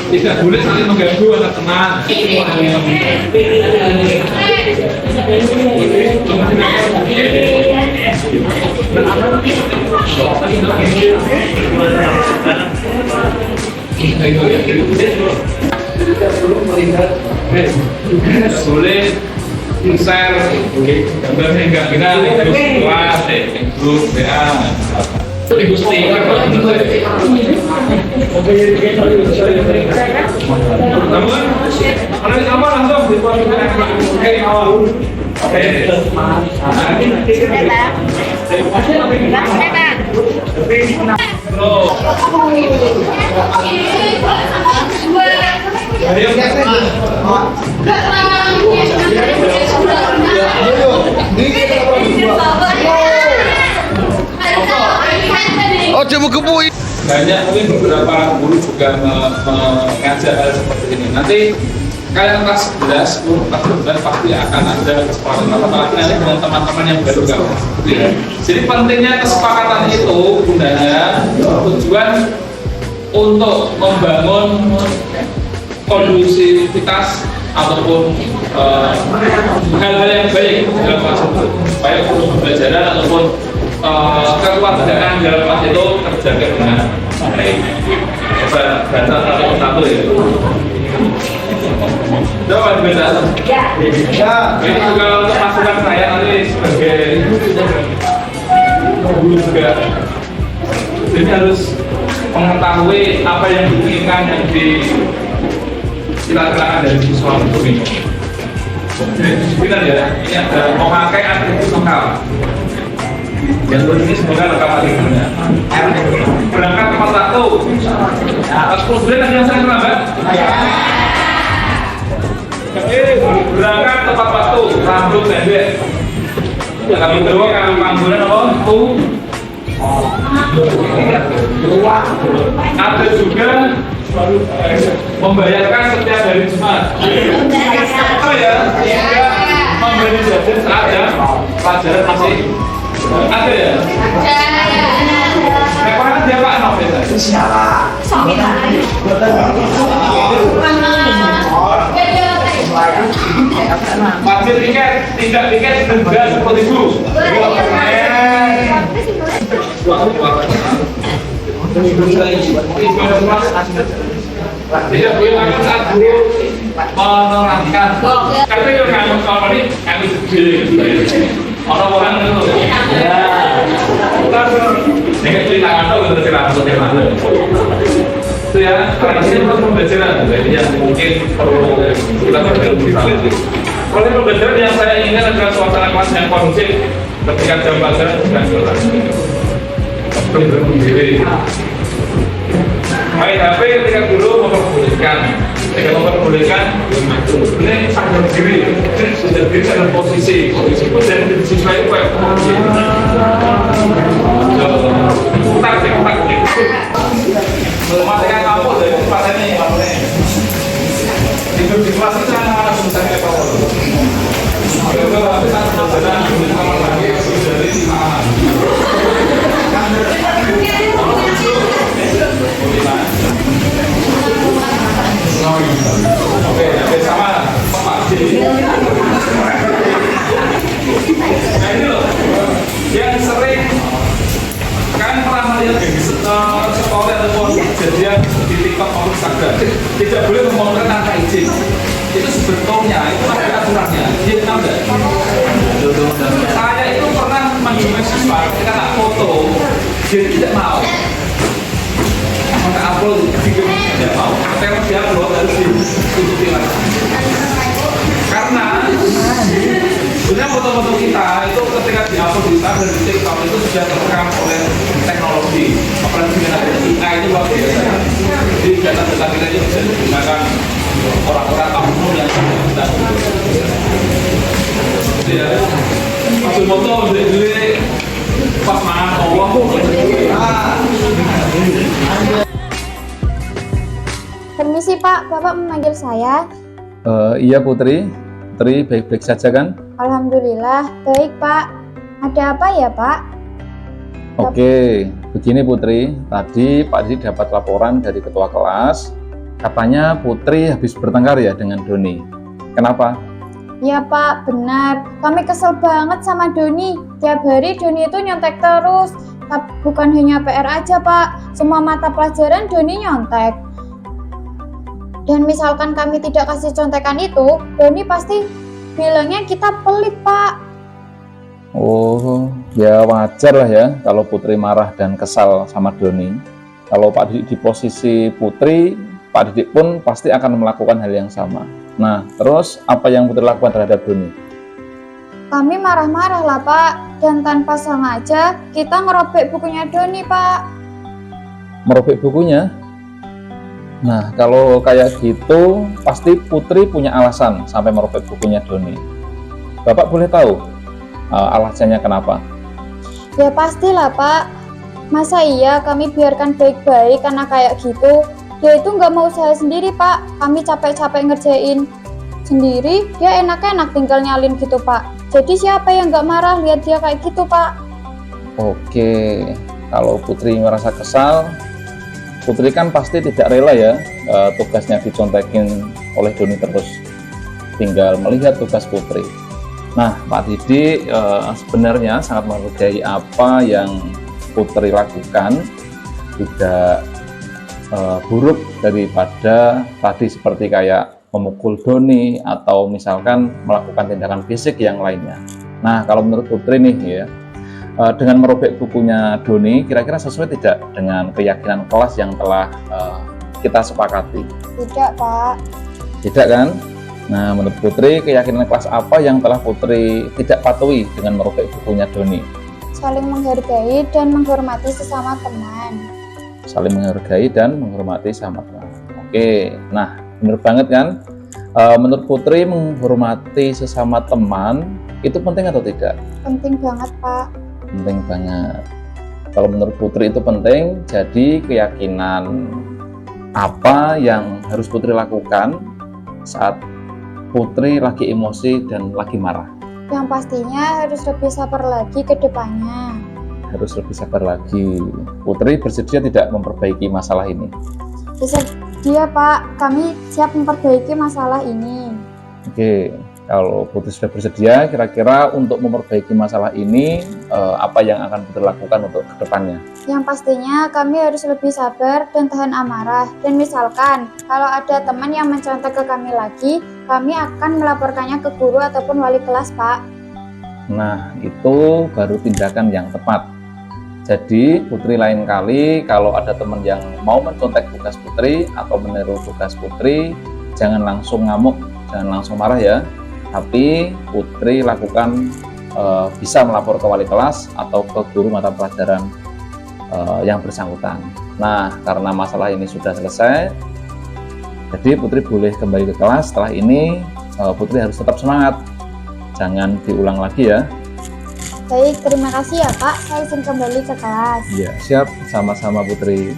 tidak boleh saling mengganggu anak teman. Tidak perlu melihat, boleh share gambarnya enggak kita kelas grup WA itu di Gusti Namun, kalau sama langsung dibuat kayak awal. Oke. Oh, coba kebui. Banyak mungkin beberapa guru juga mengajar hal seperti ini. Nanti kalian kelas 11, guru kelas 12 pasti akan ada kesepakatan apalagi nanti dengan teman-teman yang baru gabung. Jadi pentingnya kesepakatan itu gunanya tujuan untuk membangun kondusivitas ataupun hal-hal yang baik dalam kelas itu, supaya proses pembelajaran ataupun kekeluargaan dalam kelas itu terjaga dengan baik. Bahasa satu ya. Coba dibaca. Ya. Ini juga untuk masukan saya nanti sebagai guru juga. Jadi harus mengetahui apa yang diinginkan yang disilakan dari siswa itu ini. Benar ya, ini ada memakai atribut lokal. Yang ini semoga rekam atributnya. Berangkat tepat waktu. Pas 10 bulan ada yang saya terlambat. Berangkat tepat waktu, rambut pendek. Kami kedua kalau panggungan apa? Ada juga membayarkan setiap hari Jumat. Apa ya? Memberi jajan saat ya pelajaran masih ada ya? Rekoran dia Pak Nof ya? Siapa? Wajib tiket, tidak tiket denda 10.000. Tidak boleh makan saat guru menerangkan. Karena yang kamu selama ini kami sedih. Orang-orang itu. Ya. Dengan cerita atau cerita itu ya, karena ini untuk pembelajaran, jadi yang mungkin perlu kita berbicara. Oleh pembelajaran yang saya inginkan adalah suasana kelas yang kondusif ketika jam pelajaran sudah selesai. Berdiri. Main HP ketika guru memperbolehkan, ini sadar diri, sadar diri dalam posisi pun dari siswa itu kayak mematikan lampu dari tempat ini tidur di kelas itu anak-anak bisa kayak apa tapi saat pelajaran di kamar lagi dari oke sama Pak nah ini loh yang sering kan pernah melihat sekolah ataupun kejadian di TikTok maupun Instagram tidak boleh memotret tanpa izin. Itu sebetulnya itu ada aturannya. Dia tahu nggak? Saya itu pernah menghubungi siswa ketika tak foto, dia tidak mau. Maka upload video tidak mau. Karena dia upload harus diikuti lagi. Karena sebenarnya foto-foto kita itu ketika diupload di Instagram dan di TikTok itu sudah terekam oleh teknologi. Apalagi dengan AI itu luar biasa. Jadi data-data kita itu bisa digunakan orang-orang kampung yang kita. Ya, masuk foto beli pas mangan Allah. Permisi Pak, Bapak memanggil saya. Iya Putri baik-baik saja kan? Alhamdulillah, baik Pak. Ada apa ya Pak? Oke, begini Putri, tadi Pak Didi dapat laporan dari ketua kelas, katanya Putri habis bertengkar ya dengan Doni. Kenapa? Ya Pak, benar. Kami kesel banget sama Doni. Tiap hari Doni itu nyontek terus. Bukan hanya PR aja Pak, semua mata pelajaran Doni nyontek. Dan misalkan kami tidak kasih contekan itu, Doni pasti bilangnya kita pelit, Pak. Oh, ya wajar lah ya kalau Putri marah dan kesal sama Doni. Kalau Pak Didik di posisi Putri, Pak Didik pun pasti akan melakukan hal yang sama. Nah, terus apa yang Putri lakukan terhadap Doni? Kami marah-marah lah Pak, dan tanpa sengaja kita ngerobek bukunya Doni Pak. Merobek bukunya? Nah, kalau kayak gitu, pasti Putri punya alasan sampai merobek bukunya Doni. Bapak boleh tahu alasannya kenapa? Ya pastilah Pak, masa iya kami biarkan baik-baik karena kayak gitu? Dia itu nggak mau usaha sendiri Pak, kami capek-capek ngerjain sendiri, dia enak-enak tinggal nyalin gitu Pak. Jadi siapa yang nggak marah lihat dia kayak gitu Pak? Oke, kalau Putri merasa kesal, Putri kan pasti tidak rela ya tugasnya dicontekin oleh Doni terus. Tinggal melihat tugas Putri. Nah, Pak Didik sebenarnya sangat menghargai apa yang Putri lakukan, tidak buruk daripada tadi seperti kayak memukul Doni atau misalkan melakukan tindakan fisik yang lainnya. Nah, kalau menurut Putri nih ya, dengan merobek bukunya Doni, kira-kira sesuai tidak dengan keyakinan kelas yang telah kita sepakati? Tidak Pak. Tidak kan? Nah, menurut Putri, keyakinan kelas apa yang telah Putri tidak patuhi dengan merobek bukunya Doni? Saling menghargai dan menghormati sesama teman. Saling menghargai dan menghormati sama teman. Oke, nah benar banget kan? Menurut Putri, menghormati sesama teman itu penting atau tidak? Penting banget Pak. Penting banget. Kalau menurut Putri itu penting, jadi keyakinan apa yang harus Putri lakukan saat Putri lagi emosi dan lagi marah? Yang pastinya harus lebih sabar lagi ke depannya. Harus lebih sabar lagi. Putri bersedia tidak memperbaiki masalah ini? Bersedia Pak, kami siap memperbaiki masalah ini. Oke, kalau Putri sudah bersedia, kira-kira untuk memperbaiki masalah ini, apa yang akan Putri lakukan untuk kedepannya? Yang pastinya kami harus lebih sabar dan tahan amarah. Dan misalkan kalau ada teman yang mencontek ke kami lagi, kami akan melaporkannya ke guru ataupun wali kelas Pak. Nah, itu baru tindakan yang tepat. Jadi Putri lain kali kalau ada teman yang mau mencontek tugas Putri atau meniru tugas Putri, jangan langsung ngamuk, jangan langsung marah ya. Tapi Putri lakukan bisa melapor ke wali kelas atau ke guru mata pelajaran yang bersangkutan. Nah, karena masalah ini sudah selesai, jadi Putri boleh kembali ke kelas. Setelah ini Putri harus tetap semangat, jangan diulang lagi ya. Baik, terima kasih ya Pak, saya izin kembali ke kelas. Iya, siap, sama-sama Putri.